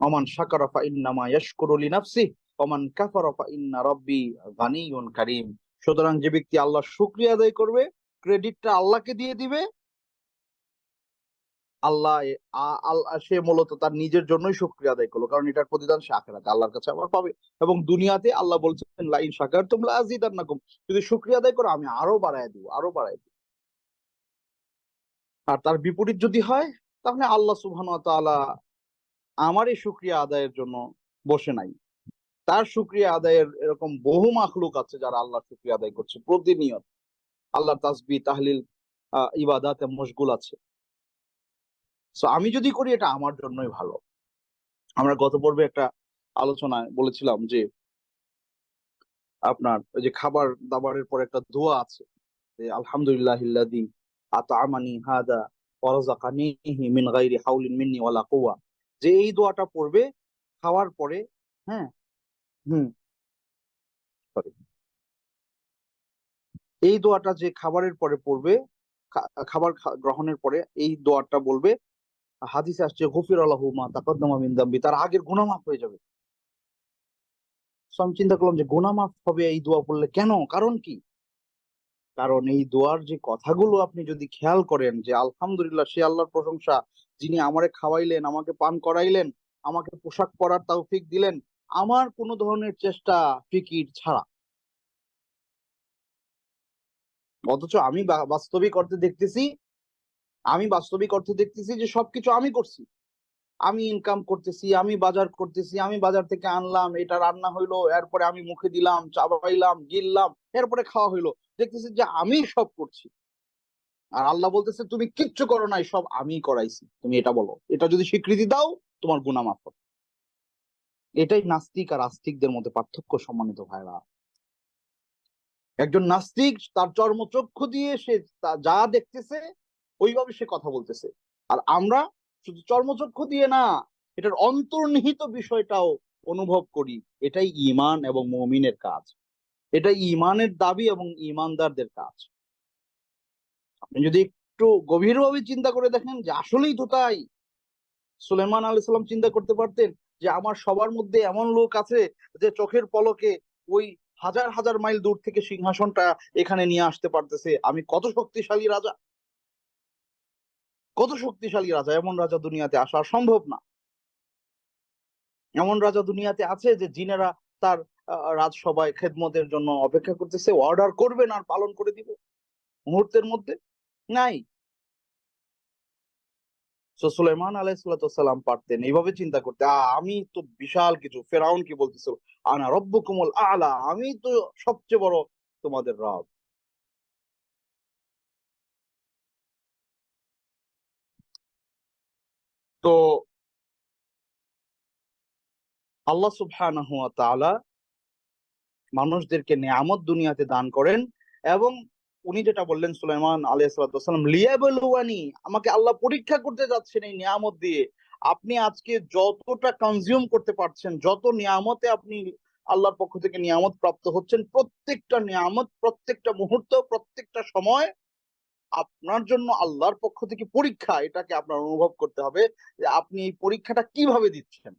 ওমান শাকারা ফা ইন্নামা ইয়াশকুরু লিনাফসিহি ওমান কাফারা ফা ইন্না রাব্বি গানিয়্যুন কারীম। সুতরাং যে ব্যক্তি আল্লাহর শুকরিয়া আদায় করবে, ক্রেডিটটা আল্লাহকে দিয়ে দিবে, আল্লাহ সে মূলত তার নিজের জন্যই শুকরিয়া আদায় করলো, কারণ এটার প্রতিদান সে আখিরাতে আল্লাহর কাছে আবার পাবে। এবং দুনিয়াতে আল্লাহ বলছেন লাইন শাকারতুম লাযিদান্নাকুম, যদি শুকরিয়া আদায় করো আমি আরো বাড়ায় দিব, আরো বাড়ায় দিব। আর তার বিপরীত যদি হয়, তাহলে আল্লাহ সুবহানাহু ওয়া তাআলা আমার এই শুকরিয়া আদায়ের জন্য বসে নাই। তার শুকরিয়া আদায়ের এরকম বহু মাখলুক আছে যারা আল্লাহ শুকরিয়া আদায় করছে প্রতিনিয়ত, আল্লাহ তাসবিহ তাহলিল ইবাদাতে মশগুল আছে। সো আমি যদি করি এটা আমার জন্যই ভালো। আমরা গত পর্বে একটা আলোচনায় বলেছিলাম যে আপনার ওই যে খাবার দাবারের পর একটা দোয়া আছে যে আলহামদুলিল্লাহিল্লাযী আতআমানি হাদা ওয়া রাযাকানিহি মিন গায়রি হাওলিন মিন্নি ওয়ালা কুওয়া, যে এই দোয়াটা পড়বে খাওয়ার পরে। হ্যাঁ, সরি, এই দোয়াটা যে খাবারের পরে পড়বে, খাবার গ্রহণের পরে এই দোয়াটা বলবে, হাদিসে আসছে গফির লাহু মা তাকাদ্দামা মিন যামবি, তার আগের গুনাহ মাফ হয়ে যাবে। সো আমি চিন্তা করলাম যে গুনাহ মাফ হবে এই দোয়া পড়লে, কেন, কারণ কি? কারণ এই দোয়ার যে কথাগুলো আপনি যদি খেয়াল করেন, যে আলহামদুলিল্লাহ, সে আল্লাহর প্রশংসা যিনি আমারে খাওয়াইলেন, আমাকে পান করাইলেন, আমাকে পোশাক পরার তৌফিক দিলেন, আমার কোনো ধরনের চেষ্টা ফিকির ছাড়া। অথচ আমি বাস্তবিক অর্থে দেখতেছি যে সবকিছু আমি করছি, আমি ইনকাম করতেছি, আমি বাজার করতেছি, আমি বাজার থেকে আনলাম, এটা রান্না হইলো, এরপরে আমি মুখে দিলাম, চাবাইলাম, গিললাম, এরপরে খাওয়া হইলো, দেখতেছি যে আমি সব করছি। আর আল্লাহ বলতেছে তুমি কিচ্ছু করো নাই, সব আমি করাইছি, তুমি এটা বলো। এটা যদি স্বীকৃতি দাও তোমার গুনাহ মাফ হবে। এটাই নাস্তিক আর আস্তিকদের মধ্যে পার্থক্য, সম্মানিত ভাইরা। একজন নাস্তিক তার চর্মচক্ষু দিয়ে সে যা দেখতেছে ওইভাবে সে কথা বলতেছে, আর আমরা শুধু চর্মচক্ষু দিয়ে না, এটার অন্তর্নিহিত বিষয়টাও অনুভব করি। এটাই ঈমান এবং মুমিনের কাজ, এটাই ঈমানের দাবি এবং ঈমানদারদের কাজ। আপনি যদি একটু গভীরভাবে চিন্তা করে দেখেন যে আসলেই তো তাই। সুলেমান আলাইহিস সালাম চিন্তা করতে পারতেন যে আমার সবার মধ্যে এমন লোক আছে যে চোখের পলকে ওই হাজার হাজার মাইল দূর থেকে সিংহাসনটা এখানে নিয়ে আসতে পারতেছে। আমি কত শক্তিশালী রাজা, কত শক্তিশালী রাজা! এমন রাজা দুনিয়াতে আসা সম্ভব না। এমন রাজা দুনিয়াতে আছে যে জিনেরা তার রাজসভায় খেদমতের জন্য অপেক্ষা করতেছে, অর্ডার করবেন আর পালন করে দিবে মুহূর্তের মধ্যে? নাই। সো সুলাইমান আলাইহিসসালাম পারতেন এইভাবে চিন্তা করতে, আমি তো বিশাল কিছু। ফেরাউন কি বলতেছিল? আনা রব্বুকুমুল আ'লা, আমি তো সবচেয়ে বড় তোমাদের রব। তো আল্লাহ সুবহানাহু ওয়া তাআলা মানুষদেরকে নেয়ামত দুনিয়াতে দান করেন, এবং উনি যেটা বললেন সুলাইমান আলাইহিসসালাম, লিয়াবলুয়ানি, আমাকে আল্লাহ পরীক্ষা করতে যাচ্ছেন এই নিয়ামত দিয়ে। আপনি আজকে যতটা কনজিউম করতে পারছেন, যত নিয়ামতে আপনি আল্লাহর পক্ষ থেকে নিয়ামত প্রাপ্ত হচ্ছেন, প্রত্যেকটা নিয়ামত, প্রত্যেকটা মুহূর্ত, প্রত্যেকটা সময় আপনার জন্য আল্লাহর পক্ষ থেকে পরীক্ষা। এটাকে আপনার অনুভব করতে হবে যে আপনি এই পরীক্ষাটা কিভাবে দিচ্ছেন।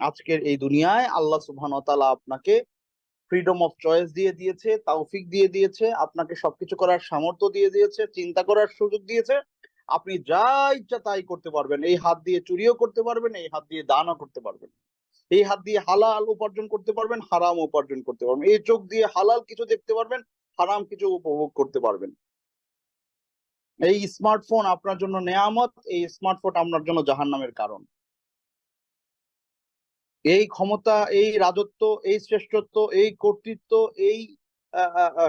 আজকের এই দুনিয়ায় আল্লাহ সুবহানাহু ওয়া তাআলা আপনাকে ফ্রিডম অফ চয়েস দিয়ে দিয়েছে, তাওফিক দিয়ে দিয়েছে, আপনাকে সবকিছু করার সামর্থ্য দিয়ে দিয়েছে, চিন্তা করার সুযোগ দিয়েছে। আপনি যা ইচ্ছা তাই করতে পারবেন। এই হাত দিয়ে চুরিও করতে পারবেন, এই হাত দিয়ে দানও করতে পারবেন, এই হাত দিয়ে হালাল উপার্জন করতে পারবেন, হারাম উপার্জন করতে পারবেন, এই চোখ দিয়ে হালাল কিছু দেখতে পারবেন, হারাম কিছু উপভোগ করতে পারবেন। এই স্মার্টফোন আপনার জন্য নেয়ামত, এই স্মার্টফোন আপনার জন্য জাহান্নামের কারণ। এই ক্ষমতা, এই রাজত্ব, এই শ্রেষ্ঠত্ব, এই কর্তৃত্ব, এই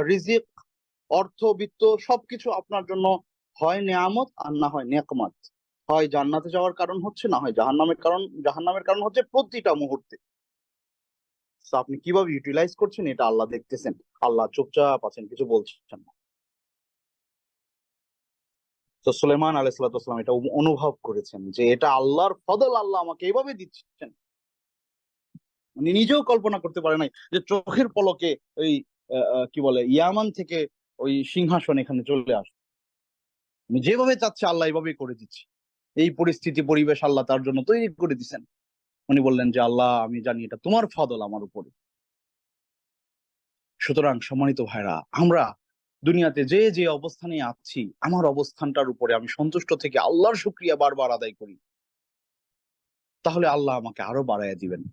রিজিক, অর্থ, বিত্ত সবকিছু আপনার জন্য হয় নেয়ামত আর না হয় নেকমত। হয় জান্নাতে যাওয়ার কারণ হচ্ছে, না হয় জাহান্নামের কারণ হচ্ছে প্রতিটা মুহূর্তে। তো আপনি কিভাবে ইউটিলাইজ করছেন এটা আল্লাহ দেখতেছেন। আল্লাহ চুপচাপ আছেন, কিছু বলছেন না। তো সুলাইমান আলাইহিসসালাম এটা অনুভব করেছেন যে এটা আল্লাহর ফদল, আল্লাহ আমাকে এইভাবে দিচ্ছেন। উনি নিজেও কল্পনা করতে পারে নাই যে চোখের পলকে ওই কি বলে ইয়ামান থেকে ওই সিংহাসন এখানে চলে আসবে। আমি যেভাবে চাচ্ছি আল্লাহ এইভাবেই করে দিচ্ছি। এই পরিস্থিতি পরিবেশ আল্লাহ তার জন্য তৈরি করে দিচ্ছেন। উনি বললেন যে আল্লাহ, আমি জানি এটা তোমার ফদল আমার উপরে। সুতরাং সম্মানিত ভাইরা, আমরা দুনিয়াতে যে যে অবস্থানে আছি, আমার অবস্থানটার উপরে আমি সন্তুষ্ট থেকে আল্লাহর শুকরিয়া বারবার আদায় করি, তাহলে আল্লাহ আমাকে আরো বাড়াইয়া দিবেন।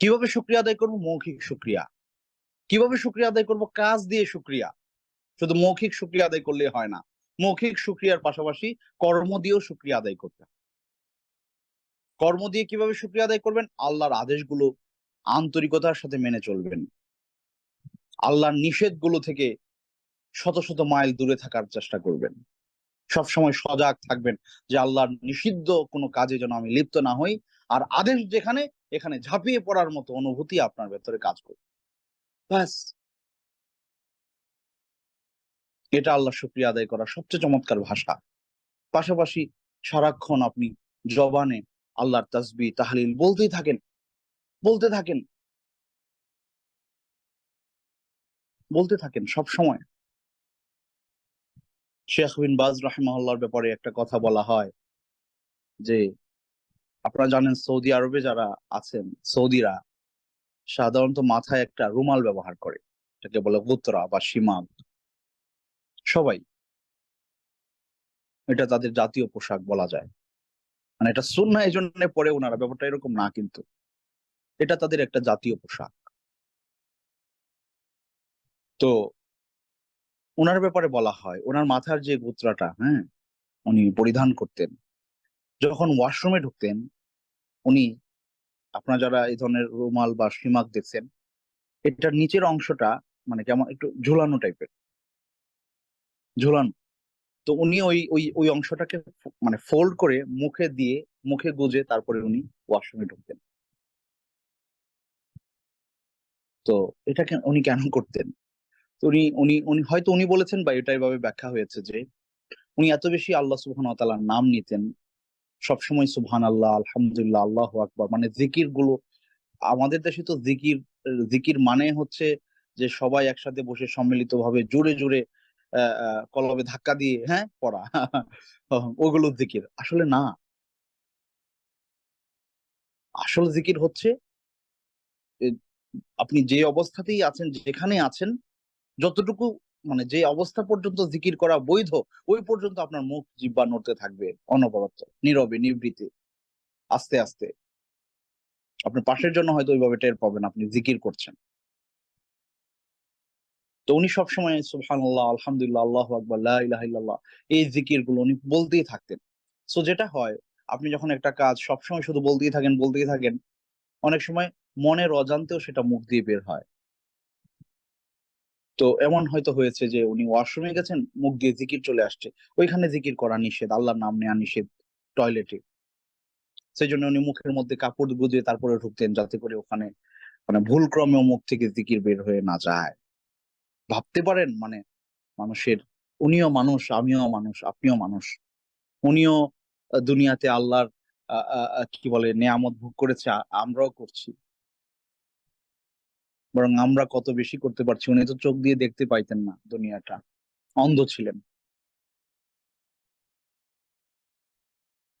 কিভাবে শুকরিয়া আদায় করবো? মৌখিক শুকরিয়া। কিভাবে শুকরিয়া আদায় করবো? কাজ দিয়ে শুকরিয়া। শুধু মৌখিক শুকরিয়া আদায় করলে হয় না, মৌখিক শুকরিয়ার পাশাপাশি কর্ম দিয়েও শুকরিয়া আদায় করতে হয়। কর্ম দিয়ে কিভাবে শুকরিয়া আদায় করবেন? আল্লাহর আদেশগুলো আন্তরিকতার সাথে মেনে চলবেন, আল্লাহর নিষেধগুলো থেকে শত শত মাইল দূরে থাকার চেষ্টা করবেন, সবসময় সজাগ থাকবেন যে আল্লাহর নিষিদ্ধ কোনো কাজে যেন আমি লিপ্ত না হই, আর আদেশ যেখানে, এখানে ঝাঁপিয়ে পড়ার মতো অনুভূতি আপনার ভেতরে কাজ করবে। ব্যাস, এটা আল্লাহ শুকরিয়া আদায় করার সবচেয়ে চমৎকার ভাষা। পাশাপাশি সারাক্ষণ আপনি জবানে আল্লাহর তাসবিহ তাহলিল বলতেই থাকেন, বলতে থাকেন, বলতে থাকেন সব সময়। শেখ বিন বাজ রাহিমাহুল্লাহর ব্যাপারে একটা কথা বলা হয় যে, আপনারা জানেন সৌদি আরবে যারা আছেন, সৌদিরা সাধারণত মাথায় একটা রুমাল ব্যবহার করে, এটাকে বলে গুতরা বা শিমাগ। সবাই, এটা তাদের জাতীয় পোশাক বলা যায়। মানে এটা সুন্নাহ এই জন্য পরে ওনারা, ব্যাপারটা এরকম না, কিন্তু এটা তাদের একটা জাতীয় পোশাক। তো ওনার ব্যাপারে বলা হয় ওনার মাথার যে গুতরাটা, হ্যাঁ, উনি পরিধান করতেন, যখন ওয়াশরুমে ঢুকতেন উনি, আপনারা যারা এই ধরনের রুমাল বা শিমাক দেখছেন, এটার নিচের অংশটা মানে কেমন একটু ঝুলানো টাইপের, ঝুলানো। তো উনি ওই ওই ওই অংশটাকে মানে ফোল্ড করে মুখে দিয়ে, মুখে গুজে তারপরে উনি ওয়াশরুমে ঢুকতেন। তো এটা উনি কেন করতেন? তো উনি উনি উনি হয়তো উনি বলেছেন বা এটা এভাবে ব্যাখ্যা হয়েছে যে উনি এত বেশি আল্লাহ সুবহানাহু ওয়া তাআলার নাম নিতেন সবসময়, সুবহানাল্লাহ, আলহামদুলিল্লাহ, আল্লাহু আকবার, মানে জিকির গুলো। আমাদের দেশে তো জিকির, জিকির মানে হচ্ছে যে সবাই একসাথে বসে সম্মিলিতভাবে জোরে জোরে কলবে ধাক্কা দিয়ে হ্যাঁ পড়া ওগুলো জিকির আসলে না। আসল জিকির হচ্ছে এ, আপনি যে অবস্থাতেই আছেন, যেখানে আছেন, যতটুকু মানে যে অবস্থা পর্যন্ত জিকির করা বৈধ, ওই পর্যন্ত আপনার মুখ জিহ্বা নড়তে থাকবে অনবরত, নীরবে নিভৃতে, আস্তে আস্তে। আপনার পাশের জন্য হয়তো ওইভাবে টের পাবেন আপনি জিকির করছেন। তো উনি সবসময় সুবহানাল্লাহ, আলহামদুলিল্লাহ, আল্লাহু আকবার, লা ইলাহা ইল্লাল্লাহ, এই জিকির গুলো উনি বলতেই থাকতেন। সো যেটা হয়, আপনি যখন একটা কাজ সবসময় শুধু বলতেই থাকেন, অনেক সময় মনের অজান্তেও সেটা মুখ দিয়ে বের হয়। তো এমন হয়তো হয়েছে যে উনি ওয়াশরুমে গেছেন, মুখ দিয়ে জিকির চলে আসছে। ওইখানে জিকির করা নিষেধ, আল্লাহর নাম নেয়া নিষেধ টয়লেটে। সেজন্য উনি মুখের মধ্যে কাপড় গুঁজে তারপরে ঢুকতেন, যাতে করে ওখানে মানে ভুলক্রমেও মুখ থেকে জিকির বের হয়ে না যায়। ভাবতে পারেন মানে মানুষের, উনিও মানুষ, আমিও মানুষ, আপনিও মানুষ। উনিও দুনিয়াতে আল্লাহর কি বলে নেয়ামত ভোগ করেছে, আমরাও করছি। বরং আমরা কত বেশি করতে পারছি। উনি তো চোখ দিয়ে দেখতে পাইতেন না দুনিয়াটা, অন্ধ ছিলেন।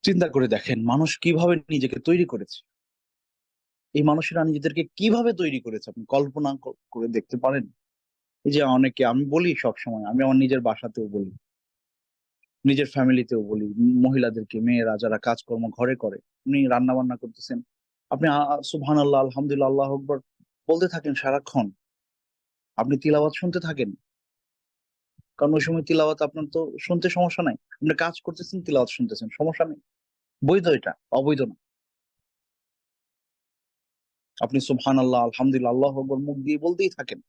চিন্তা করে দেখেন মানুষ কিভাবে নিজেকে তৈরি করেছে। এই মানুষেরা নিজেদেরকে কিভাবে তৈরি করেছে আপনি কল্পনা করে দেখতে পারেন? এই যে অনেকে, আমি বলি সবসময়, আমি আমার নিজের বাসাতেও বলি, নিজের ফ্যামিলিতেও বলি, মহিলাদেরকে, মেয়েরা যারা কাজকর্ম ঘরে করে, উনি রান্না বান্না করতেছেন, আপনি সুবহানাল্লাহ, আলহামদুলিল্লাহ, আল্লাহু আকবার বলতে থাকেন সারাক্ষণ। আপনি তিলাওয়াত শুনতে থাকেন। কারণ ওই সময় তিলাওয়াত আপনার তো শুনতে সমস্যা নাই। আপনি কাজ করতেছেন, তিলাওয়াত শুনতেছেন, সমস্যা নেই। বৈধ এটা, অবৈধ না। আপনি সুবহানাল্লাহ, আলহামদুলিল্লাহ, আল্লাহু আকবার মুখ দিয়ে বলতেই থাকেন।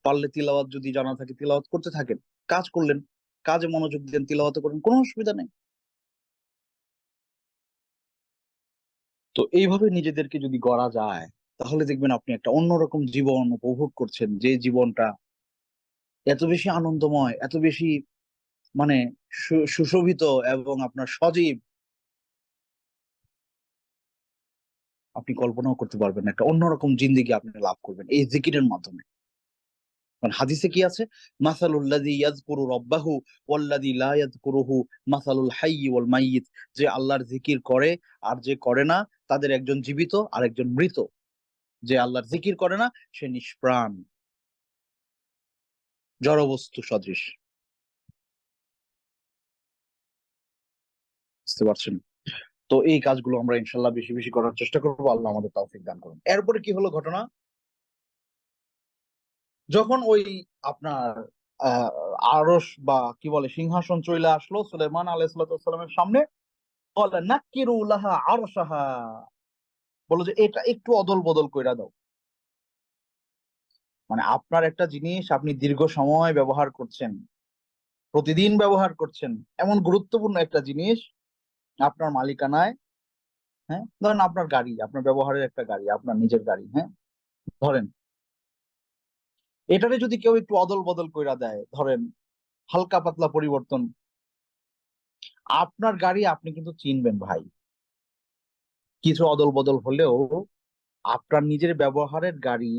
পারলে তিলাওয়াত যদি জানা থাকে তিলাওয়াত করতে থাকেন। কাজ করলেন, কাজে মনোযোগ দেন, তিলাওয়াত করেন, কোনো অসুবিধা নেই। তো এইভাবে নিজেদেরকে যদি গড়া যায়, তাহলে দেখবেন আপনি একটা অন্যরকম জীবন উপভোগ করছেন। যে জীবনটা এত বেশি আনন্দময়, এত বেশি মানে সুশোভিত এবং আপনার সজীব, আপনি কল্পনাও করতে পারবেন না। একটা অন্যরকম জিন্দেগি আপনি লাভ করবেন এই জিকিরের মাধ্যমে। কারণ হাদিসে কি আছে? মাসালুল লাযী ইয়াযকুরু রাব্বাহু ওয়াল্লাযী লা ইয়াযকুরুহু মাসালুল হাইয়্যি ওয়াল মাইয়িত। যে আল্লাহর জিকির করে আর যে করে না, তাদের একজন জীবিত আর একজন মৃত। যে আল্লাহর জিকির করে না সে নিষ্প্রাণ, জড়বস্তু সদৃশ। বুঝতে পারছেন? তো এই কাজগুলো আমরা ইনশাআল্লাহ বেশি বেশি করার চেষ্টা করব। আল্লাহ আমাদের তৌফিক দান করুন। এরপরে কি হলো ঘটনা? যখন ওই আপনার আহ আরশ বা কি বলে সিংহাসন চলে আসলো সুলাইমান আলাইহিস সালামের সামনে, বলে নাক্কিরু লাহা আরশাহা, বললো যে এটা একটু অদল বদল কইরা দাও। মানে আপনার একটা জিনিস আপনি দীর্ঘ সময় ব্যবহার করছেন, প্রতিদিন ব্যবহার করছেন, এমন গুরুত্বপূর্ণ একটা জিনিস আপনার মালিকানায়, হ্যাঁ ধরেন আপনার গাড়ি, আপনার ব্যবহারের একটা গাড়ি, আপনার নিজের গাড়ি, হ্যাঁ ধরেন এটারে যদি কেউ একটু অদল বদল কইরা দেয়, ধরেন হালকা পাতলা পরিবর্তন, আপনার গাড়ি আপনি কিন্তু চিনবেন ভাই। কিছু অদল বদল হলেও আপনার নিজের ব্যবহারের গাড়ি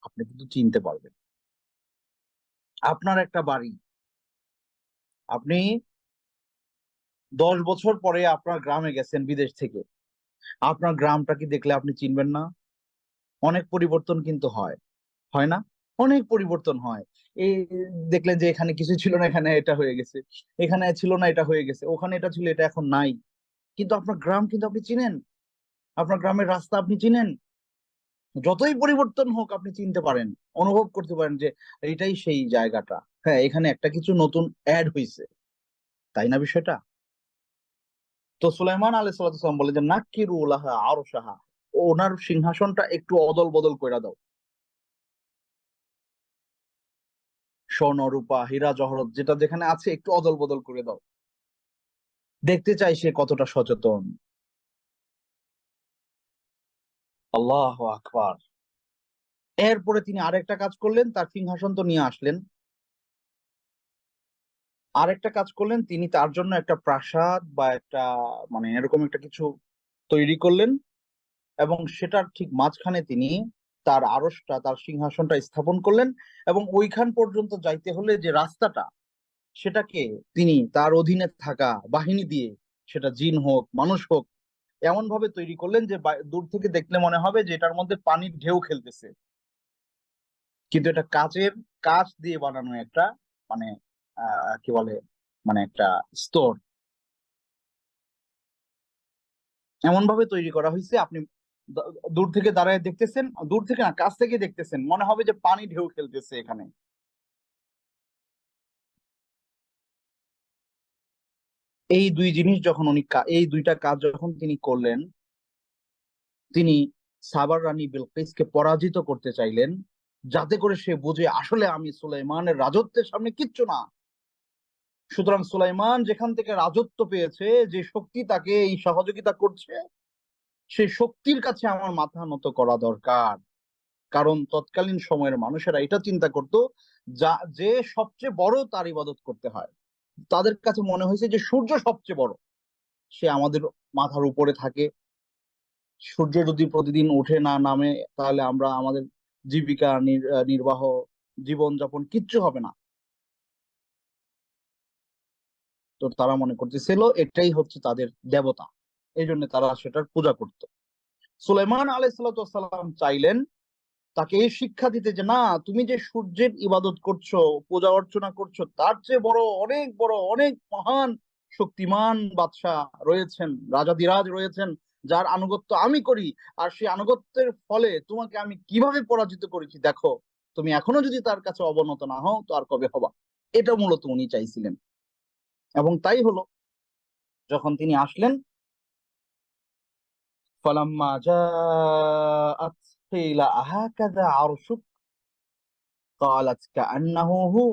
আপনি কিন্তু চিনতে পারবেন। আপনার একটা বাড়ি, আপনি 10 বছর পরে আপনার গ্রামে গেছেন বিদেশ থেকে, আপনার গ্রামটা কি দেখলে আপনি চিনবেন না? অনেক পরিবর্তন কিন্তু হয়, হয় না? অনেক পরিবর্তন হয়। এই দেখলেন যে এখানে কিছু ছিল না, এখানে এটা হয়ে গেছে, এখানে ছিল না এটা হয়ে গেছে, ওখানে এটা ছিল এটা এখন নাই। কিন্তু আপনার গ্রাম কিন্তু আপনি চিনেন, আপনার গ্রামের রাস্তা আপনি চিনেন। যতই পরিবর্তন হোক আপনি চিনতে পারেন, অনুভব করতে পারেন যে এটাই সেই জায়গাটা। হ্যাঁ, এখানে একটা কিছু নতুন অ্যাড হইছে, তাই না বিষয়টা? তো সুলাইমান আলাইহিস সালাম বলে যে নাক্কিরু লাহা আরশাহা, ওনার সিংহাসনটা একটু অদল বদল কইরা দাও। স্বর্ণ রূপা হীরা জহরত যেটা যেখানে আছে একটু অদল বদল করে দাও। দেখতে চাই সে কতটা সচেতন। আল্লাহু আকবার। এরপরে তিনি আরেকটা কাজ করলেন, তার সিংহাসন তো নিয়ে আসলেন, আরেকটা কাজ করলেন, তিনি তার জন্য একটা প্রাসাদ বা একটা মানে এরকম একটা কিছু তৈরি করলেন এবং সেটার ঠিক মাঝখানে তিনি তার আরশটা, তার সিংহাসনটা স্থাপন করলেন এবং ওইখান পর্যন্ত যাইতে হলে যে রাস্তাটা, সেটাকে তিনি তার অধীনে থাকা বাহিনী দিয়ে, সেটা জিন হোক মানুষ হোক, এমন ভাবে তৈরি করলেন যে দূর থেকে দেখলে মনে হবে যে এটার মধ্যে পানির ঢেউ খেলতেছে, কিন্তু এটা কাঁচ দিয়ে বানানো একটা মানে কি বলে মানে একটা স্তর, এমন ভাবে তৈরি করা হয়েছে আপনি দূর থেকে দাঁড়ায় দেখতেছেন, দূর থেকে না কাছ থেকে দেখতেছেন, মনে হবে যে পানি ঢেউ খেলতেছে এখানে। এই দুই জিনিস যখন এই দুইটা কাজ যখন তিনি করলেন, তিনি সাবার রানী বিলকিসকে পরাজিত করতে চাইলেন, যাতে করে সে বুঝে আসলে আমি সুলাইমানের রাজত্বের সামনে কিচ্ছু না। সুতরাং সুলাইমান যেখান থেকে রাজত্ব পেয়েছে, যে শক্তি তাকে এই সহযোগিতা করছে, সেই শক্তির কাছে আমার মাথা নত করা দরকার। কারণ তৎকালীন সময়ের মানুষেরা এটা চিন্তা করতো, যে সবচেয়ে বড় তার ইবাদত করতে হয়। তাদের কাছে মনে হয়েছে যে সূর্য সবচেয়ে বড়, সে আমাদের মাথার উপরে থাকে। সূর্য যদি প্রতিদিন উঠে না নামে, তাহলে আমরা আমাদের জীবিকা নির্বাহ, জীবনযাপন কিচ্ছু হবে না। তো তারা মনে করতেছিল এটাই হচ্ছে তাদের দেবতা, এই জন্য তারা সেটার পূজা করত। সুলাইমান আলাইহিসসালাম চাইলেন তাকে এই শিক্ষা দিতে যে না, তুমি যে সূর্যের ইবাদত করছো, পূজা অর্চনা করছো, তার চেয়ে বড় অনেক মহান শক্তিমান বাদশাহ রয়েছেন, রাজাধিরাজ রয়েছেন, যার আনুগত্য আমি করি। আর সেই আনুগত্যের ফলে তোমাকে আমি কিভাবে পরাজিত করেছি দেখো, তুমি এখনো যদি তার কাছে অবনত না হও তো আর কবে হবা। এটা মূলত উনি চাইছিলেন এবং তাই হলো। যখন তিনি আসলেন, ফালাম্মা জাআত কিলা আহাকাযা আরশুক ক্বালাত কাআন্নাহু হু।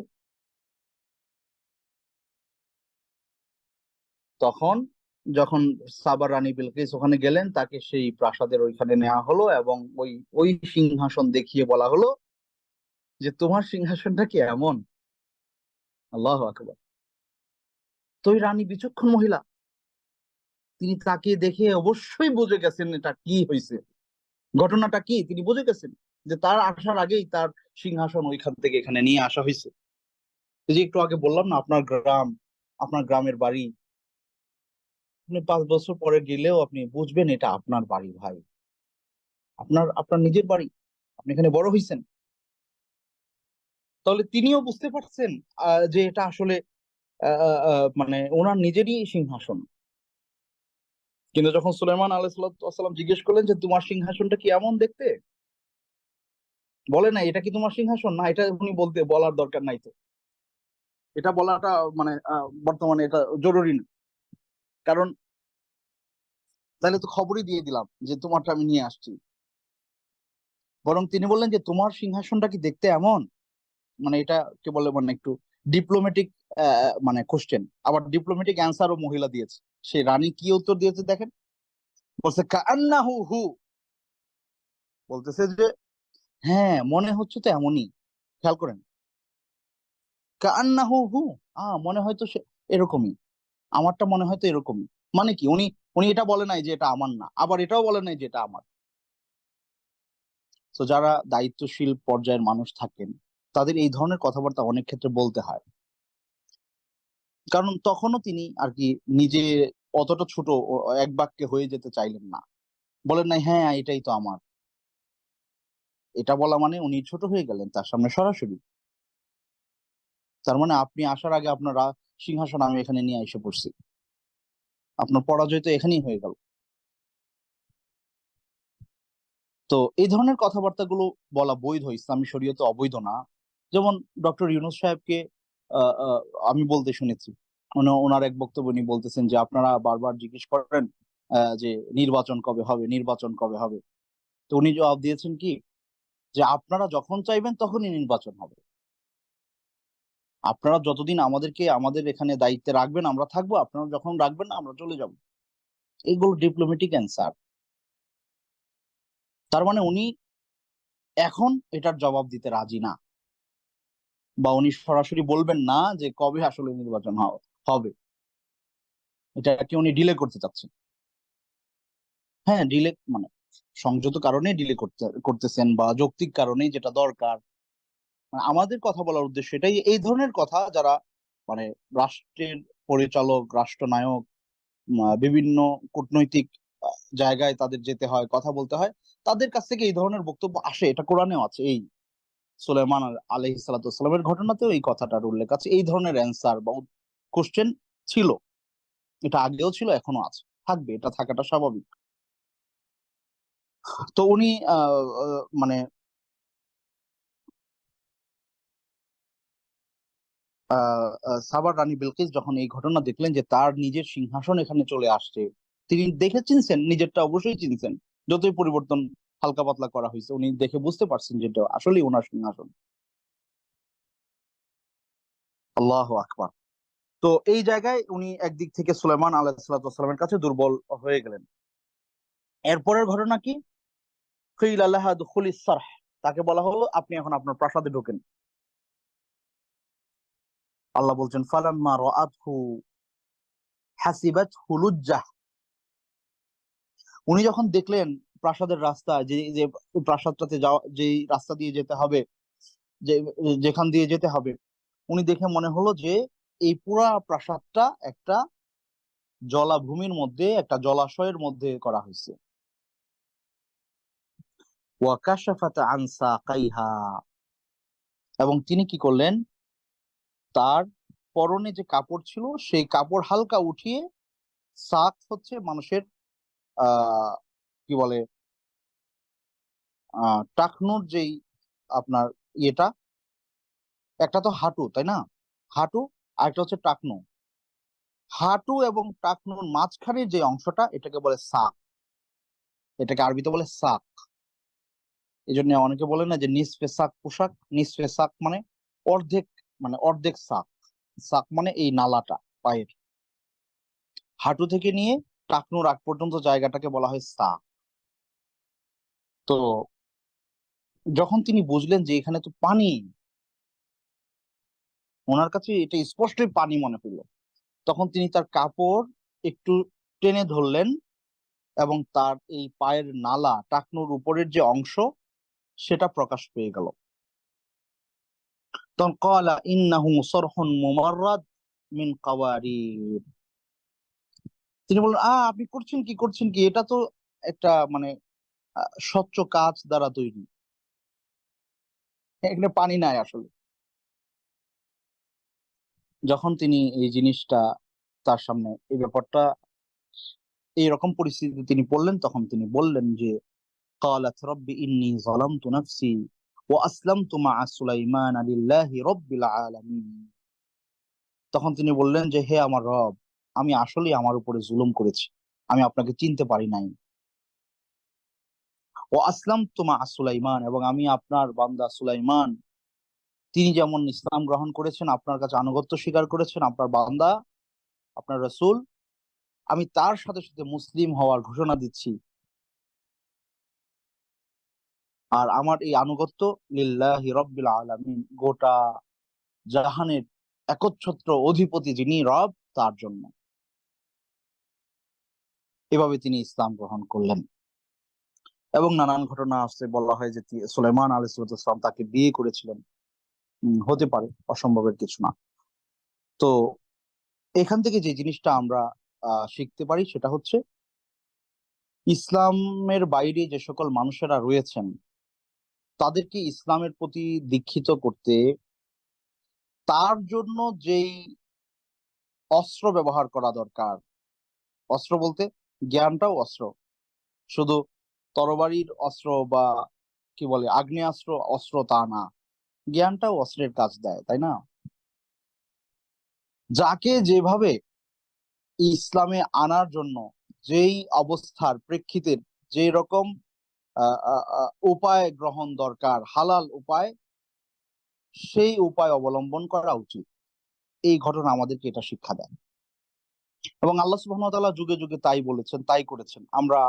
তখন যখন সাবার রানী বিলকিস ওখানে গেলেন, তাকে সেই প্রাসাদের ওইখানে নেওয়া হলো এবং ওই ওই সিংহাসন দেখিয়ে বলা হলো যে তোমার সিংহাসনটা কি এমন। আল্লাহু আকবার। তো ওই রানী বিচক্ষণ মহিলা, তিনি তাকে দেখে অবশ্যই বুঝে গেছেন এটা কি হয়েছে, ঘটনাটা কি তিনি বুঝে গেছেন, যে তার আসার আগেই তার সিংহাসন ওইখান থেকে এখানে নিয়ে আসা হয়েছে। এই যে একটু আগে বললাম না, আপনার গ্রামের বাড়ি, আপনি 5 বছর পরে গেলেও আপনি বুঝবেন এটা আপনার বাড়ি ভাই, আপনার নিজের বাড়ি, আপনি এখানে বড় হয়েছেন। তাহলে তিনিও বুঝতে পারছেন যে এটা আসলে মানে ওনার নিজেরই সিংহাসন। কিন্তু যখন সুলাইমান আলাইহিসসালাম জিজ্ঞেস করলেন যে তোমার সিংহাসনটা কি এমন দেখতে, বলে না এটা কি তোমার সিংহাসন, না এটা উনি বলার দরকার নাই তো, এটা বলাটা মানে বর্তমানে এটা জরুরি না। কারণ তাহলে তো খবরই দিয়ে দিলাম যে তোমারটা আমি নিয়ে আসছি। বরং তিনি বললেন যে তোমার সিংহাসনটা কি দেখতে এমন, মানে এটা কি বলে মানে একটু ডিপ্লোম্যাটিক মানে কোশ্চেন, আবার ডিপ্লোম্যাটিক অ্যান্সারও মহিলা দিয়েছে। সেই রানী কি উত্তর দিয়েছে দেখেন, বলছে কাআন্নাহু হু, বলতেছে যে হ্যাঁ মনে হচ্ছে তো এমনই। খেয়াল করেন, কাআন্নাহু হু, মনে হয়তো সে এরকমই, আমারটা মনে হয়তো এরকমই। মানে কি, উনি উনি এটা বলে নাই যে এটা আমার না, আবার এটাও বলে নাই যে এটা আমার। তো যারা দায়িত্বশীল পর্যায়ের মানুষ থাকেন, তাদের এই ধরনের কথাবার্তা অনেক ক্ষেত্রে বলতে হয়। কারণ তখনও তিনি আর কি নিজে অতটা ছোট এক বাক্যে হয়ে যেতে চাইলেন না, বলেন নাই হ্যাঁ এটাই তো আমার। এটা বলা মানে উনি ছোট হয়ে গেলেন তার সামনে সরাসরি। তার মানে আপনি আসার আগে আপনার সিংহাসন আমি এখানে নিয়ে এসে পড়ছি, আপনার পরাজয় তো এখানেই হয়ে গেল। তো এই ধরনের কথাবার্তাগুলো বলা বৈধ, ইসলামী শরীয়তে অবৈধ না। যেমন ডক্টর ইউনূস সাহেবকে আহ, আহ, আমি বলতে শুনেছি, ওনার এক বক্তব্য উনি বলতেছেন যে আপনারা বারবার জিজ্ঞেস করেন যে নির্বাচন কবে হবে, নির্বাচন কবে হবে। তো উনি জবাব দিয়েছেন কি, যে আপনারা যখন চাইবেন তখনই নির্বাচন হবে। আপনারা যতদিন আমাদেরকে আমাদের এখানে দায়িত্বে রাখবেন আমরা থাকবো, আপনারা যখন রাখবেন না আমরা চলে যাব। এগুলো ডিপ্লোম্যাটিক অ্যান্সার। তার মানে উনি এখন এটার জবাব দিতে রাজি না, বা উনি সরাসরি বলবেন না যে কবে আসলে নির্বাচন হবে। এটাকে উনি ডিলে করতে চাচ্ছেন। হ্যাঁ, ডিলে মানে সংযত কারণে ডিলে করতেছেন, বা যৌক্তিক কারণে যেটা দরকার। মানে আমাদের কথা বলার উদ্দেশ্য এটাই, এই ধরনের কথা যারা মানে রাষ্ট্রের পরিচালক, রাষ্ট্রনায়ক, বিভিন্ন কূটনৈতিক জায়গায় তাদের যেতে হয়, কথা বলতে হয়, তাদের কাছ থেকে এই ধরনের বক্তব্য আসে। এটা কোরআনেও আছে। এই সুলাইমান আলাইহিস সালামের ঘটনাতেও এই কথাটার উল্লেখ আছে। এই ধরনের অ্যান্সার বা কোশ্চেন ছিল, এটা আগেও ছিল, এখনো আছে, থাকবে, এটা থাকাটা স্বাভাবিক। তো উনি মানে সাবার রানী বিলকিস যখন এই ঘটনা দেখলেন যে তার নিজের সিংহাসন এখানে চলে আসছে, তিনি দেখে চিনছেন, নিজেরটা অবশ্যই চিনছেন, যতই পরিবর্তন হালকা পাতলা করা হয়েছে, উনি দেখে বুঝতে পারছেন যে এটা আসলেই ওনার সিংহাসন। আল্লাহু আকবার। তো এই জায়গায় উনি একদিক থেকে সুলাইমান আলাইহিসসালামের কাছে দুর্বল হয়ে গেলেন। এরপরের ঘটনা কি? কিল লাহা দুখুলিস সারহ, তাকে বলা হলো আপনি এখন আপনার প্রাসাদে ঢোকেন। আল্লাহ বলছেন ফালাম্মা রাআতহু হাসিবাতহু লুজ্জাহ, উনি যখন দেখলেন প্রাসাদের রাস্তা, যে যে প্রাসাদটাতে যাওয়া, যেই রাস্তা দিয়ে যেতে হবে, যে যেখান দিয়ে যেতে হবে, উনি দেখে মনে হলো যে এই পুরা প্রাসাদটা একটা জলাভূমির মধ্যে, একটা জলাশয়ের মধ্যে করা হয়েছে। ওয়াকাশাফাত আন সাকাইহা, এবং তিনি কি করলেন, তার পরনে যে কাপড় ছিল সেই কাপড় হালকা উঠিয়ে, সাক হচ্ছে মানুষের আহ কি বলে, টাকনুর যেই আপনার ইয়েটা, একটা তো হাঁটু, তাই না? হাঁটু, আরেকটা হচ্ছে টাকনু। হাঁটু এবং টাকনুর মাঝখানের যে অংশটা, এটাকে বলে সাক। এটাকে আরবিতে বলে সাক। এই জন্য অনেকে বলে না যে নিসফে সাক পোশাক, নিসফে সাক মানে অর্ধেক, মানে অর্ধেক সাক। সাক মানে এই নালাটা পায়ের, হাঁটু থেকে নিয়ে টাকনুর আগ পর্যন্ত জায়গাটাকে বলা হয় সাক। তো যখন তিনি বুঝলেন যে এখানে তো পানি, ওনার কাছে এটা স্পষ্টই পানি মনে হলো, তখন তিনি তার কাপড় একটু টেনে ধরলেন, এবং তার এই পায়ের নালা, টাকনুর উপরের যে অংশ, সেটা প্রকাশ পেয়ে গেল। তখন ক্বালা ইন্নাহু সরহুন মুমাররাদ মিন কাওয়ারির, তিনি বললেন আপনি করছেন কি, করছেন কি, এটা তো একটা মানে স্বচ্ছ কাঁচ দ্বারা তৈরি, এখানে পানি নাই আসলে। যখন তিনি এই জিনিসটা তার সামনে, এই ব্যাপারটা, এইরকম পরিস্থিতিতে তিনি পড়লেন, তখন তিনি বললেন যে قالت رب إني ظلمت نفسي وأسلمت مع سليمان لله رب العالمين, তখন তিনি বললেন যে হে আমার রব, আমি আসলেই আমার উপরে জুলুম করেছি, আমি আপনাকে চিনতে পারি নাই। ও আসলাম তুমা সুলাইমান, এবং আমি আপনার বান্দা সুলাইমান, তিনি যেমন ইসলাম গ্রহণ করেছেন, আপনার কাছে আনুগত্য স্বীকার করেছেন, আপনার বান্দা, আপনার রসুল, আমি তার সাথে সাথে মুসলিম হওয়ার ঘোষণা দিচ্ছি। আর আমার এই আনুগত্য লিল্লাহি রাব্বিল আলামিন, গোটা জাহানের একচ্ছত্র অধিপতি যিনি রব, তার জন্য। এভাবে তিনি ইসলাম গ্রহণ করলেন। এবং নানান ঘটনা আছে, বলা হয় যে সুলাইমান আলাইহিস সালাম তাকে বিয়ে করেছিলেন। হতে পারে, অসম্ভবের কিছু না। তো এখান থেকে যে জিনিসটা আমরা শিখতে পারি সেটা হচ্ছে, ইসলামের বাইরে যে সকল মানুষেরা রয়েছেন, তাদেরকে ইসলামের প্রতি দীক্ষিত করতে, তার জন্য যেই অস্ত্র ব্যবহার করা দরকার, অস্ত্র বলতে জ্ঞানটাও অস্ত্র, শুধু তরবারির অস্ত্র বা কি বলে আগ্নেয়াস্ত্র অস্ত্র তা না, জ্ঞানটাও অস্ত্রের কাজ দেয়, তাই না? যাকে যেভাবে ইসলামে আনার জন্য, যেই অবস্থার প্রেক্ষিতের যে রকম উপায় গ্রহণ দরকার, হালাল উপায়, সেই উপায় অবলম্বন করা উচিত। এই ঘটনা আমাদেরকে এটা শিক্ষা দেয় এবং আল্লাহ সুবহানাহু ওয়া তাআলা যুগে যুগে তাই বলেছেন, তাই করেছেন। আমরা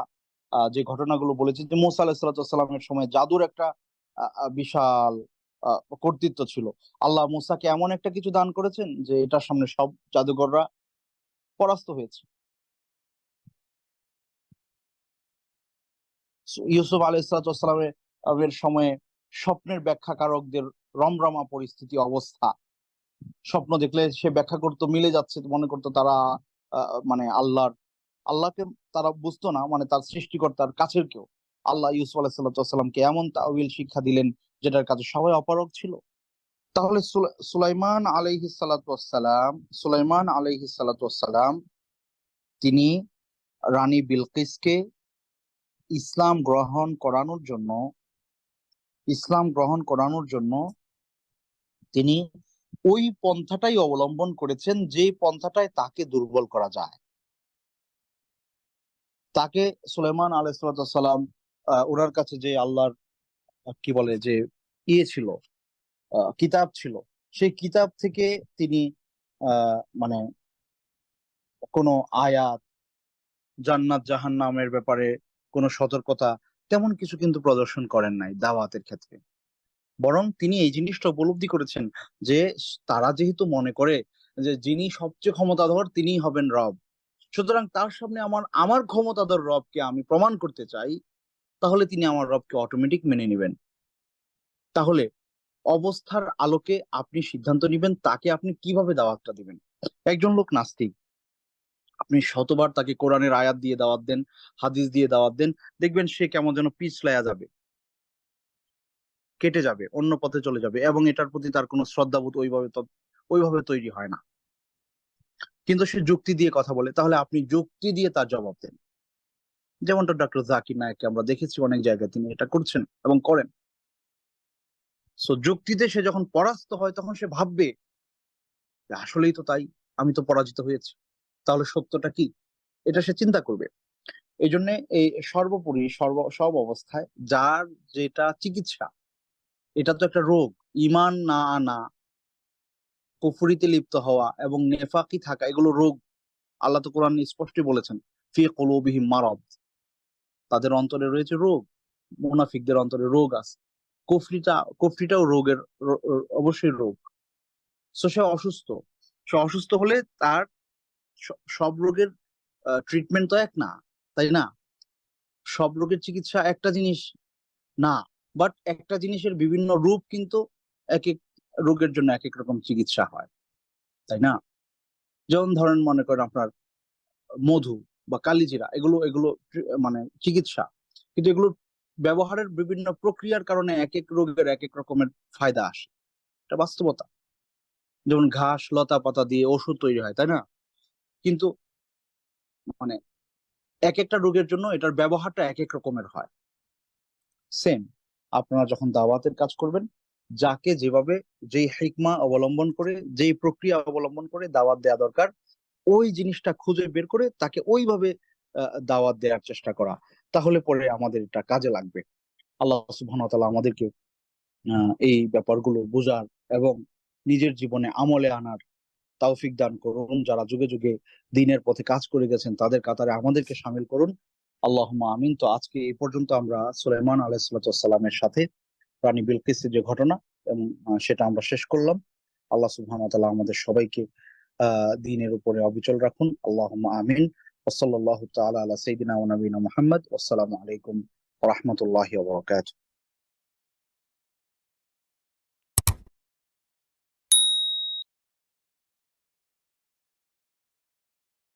যে ঘটনাগুলো বলেছি যে মুসা আলাইহিস সালামের সময় জাদুর একটা বিশাল কর্তৃত্ব ছিল। আল্লাহ মুসাকে এমন একটা কিছু দান করেছেন যে এটার সামনে সব জাদুকররা পরাস্ত হয়েছে। ইউসুফ আলাইহিস সালামের সময়ে স্বপ্নের ব্যাখ্যাকারকদের রমরমা পরিস্থিতি অবস্থা। স্বপ্ন দেখলে সে ব্যাখ্যা করতো, মিলে যাচ্ছে, মনে করতো তারা মানে আল্লাহকে তারা বুঝতো না, মানে তার সৃষ্টিকর্তার কাছের কেউ। আল্লাহ ইউসুফ আলাইহিসসালামকে এমন তাওয়িল শিক্ষা দিলেন যেটার কাছে সবাই অপারগ ছিল। তাহলে সুলাইমান আলাইহিস সালাম তিনি রানী বিলকিসকে ইসলাম গ্রহণ করানোর জন্য তিনি ওই পন্থাটাই অবলম্বন করেছেন যে পন্থাটায় তাকে দুর্বল করা যায়। তাকে সুলাইমান আলাইহিস সালাম ওনার কাছে যে আল্লাহর কি বলে যে ছিল, কিতাব ছিল, সেই কিতাব থেকে তিনি মানে কোনো আয়াত, জান্নাত জাহান্নামের ব্যাপারে কোনো সতর্কতা তেমন কিছু কিন্তু প্রদর্শন করেন নাই দাওয়াতের ক্ষেত্রে। বরং তিনি এই জিনিসটা উপলব্ধি করেছেন যে তারা যেহেতু মনে করে যে যিনি সবচেয়ে ক্ষমতাধর তিনিই হবেন রব, সুতরাং তার সামনে আমার ক্ষমতাধর রবকে আমি প্রমাণ করতে চাই, তাহলে তিনি আমার রবকে অটোমেটিক মেনে নেবেন। তাহলে অবস্থার আলোকে আপনি সিদ্ধান্ত নেবেন তাকে আপনি কিভাবে দাওয়াতটা দিবেন। একজন লোক নাস্তিক, আপনি শতবার তাকে কোরআনের আয়াত দিয়ে দাওয়াত দেন, হাদিস দিয়ে দাওয়াত দেন, দেখবেন সে কেমন যেন পিছলাইয়া যাবে, কেটে যাবে, অন্য পথে চলে যাবে এবং এটার প্রতি তার কোনো শ্রদ্ধাবোধ ওইভাবে তৈরি হয় না। কিন্তু সে যুক্তি দিয়ে কথা বলে, তাহলে আপনি যুক্তি দিয়ে তার জবাব দেন। যেমনটা ডক্টর জাকির নায়েককে আমরা দেখেছি অনেক জায়গায় তিনি এটা করছেন এবং করেন। সো যুক্তিতে সে যখন পরাস্ত হয় তখন সে ভাববে আসলেই তো তাই, আমি তো পরাজিত হয়েছি, তাহলে সত্যটা কি, এটা সে চিন্তা করবে। এই জন্য এই সর্বোপরি সব অবস্থায় যার যেটা চিকিৎসা, এটা তো একটা রোগ, ইমান না আনা, কুফরিতে লিপ্ত হওয়া এবং নেফাকি থাকা, এগুলো রোগ। আল্লাহ তো কোরআন স্পষ্টই বলেছেন ফি কুলুবিহিম মারাদ, তাদের অন্তরে রয়েছে রোগ, মুনাফিকদের অন্তরে রোগ আছে। কুফরিটাও রোগের অবশ্যই রোগ। সো সে অসুস্থ হলে তার সব রোগের ট্রিটমেন্ট তো এক না, তাই না? সব রোগের চিকিৎসা একটা জিনিস না, বাট একটা জিনিসের বিভিন্ন রূপ কিন্তু এক এক রোগের জন্য এক এক রকম চিকিৎসা হয়, তাই না? যেমন ধরেন মনে করেন আপনার মধু বা কালিজিরা, এগুলো এগুলো মানে চিকিৎসা, কিন্তু এগুলো ব্যবহারের বিভিন্ন প্রক্রিয়ার কারণে এক এক রোগের এক এক রকমের ফায়দা আসে, এটা বাস্তবতা। যেমন ঘাস লতা পাতা দিয়ে ওষুধ তৈরি হয়, তাই না? কিন্তু মানে এক একটা রোগের জন্য এটার ব্যবহারটা এক এক রকমের হয়। সেম আপনারা যখন দাওয়াতের কাজ করবেন, যাকে যেভাবে যেই হিকমা অবলম্বন করে, যেই প্রক্রিয়া অবলম্বন করে দাওয়াত দেওয়া দরকার, ওই জিনিসটা খুঁজে বের করে তাকে ওইভাবে দাওয়াত দেওয়ার চেষ্টা করা, তাহলে পরে আমাদের এটা কাজে লাগবে। আল্লাহ সুবহানাহু ওয়া তাআলা আমাদেরকে এই ব্যাপারগুলো বোঝার এবং নিজের জীবনে আমলে আনার তৌফিক দান করুন। যারা যুগে যুগে দ্বীনের পথে কাজ করে গেছেন তাদের কাতারে আমাদেরকে শামিল করুন। আল্লাহুম্মা আমিন। তো আজকে এই পর্যন্ত আমরা সুলাইমান আলাইহিস সালামের সাথে রানী বিলকিসের যে ঘটনা সেটা আমরা শেষ করলাম। আল্লাহ সুবহানাহু ওয়া তাআলা আমাদের সবাইকে দ্বীনের উপরে অবিচল রাখুন। আল্লাহুম্মা আমিন। ওয়া সাল্লাল্লাহু তাআলা আলা সাইয়্যিদিনা ওয়া নাবিয়িনা মুহাম্মদ। আসসালামু আলাইকুম ওয়া রাহমাতুল্লাহি ওয়া বারাকাতুহু।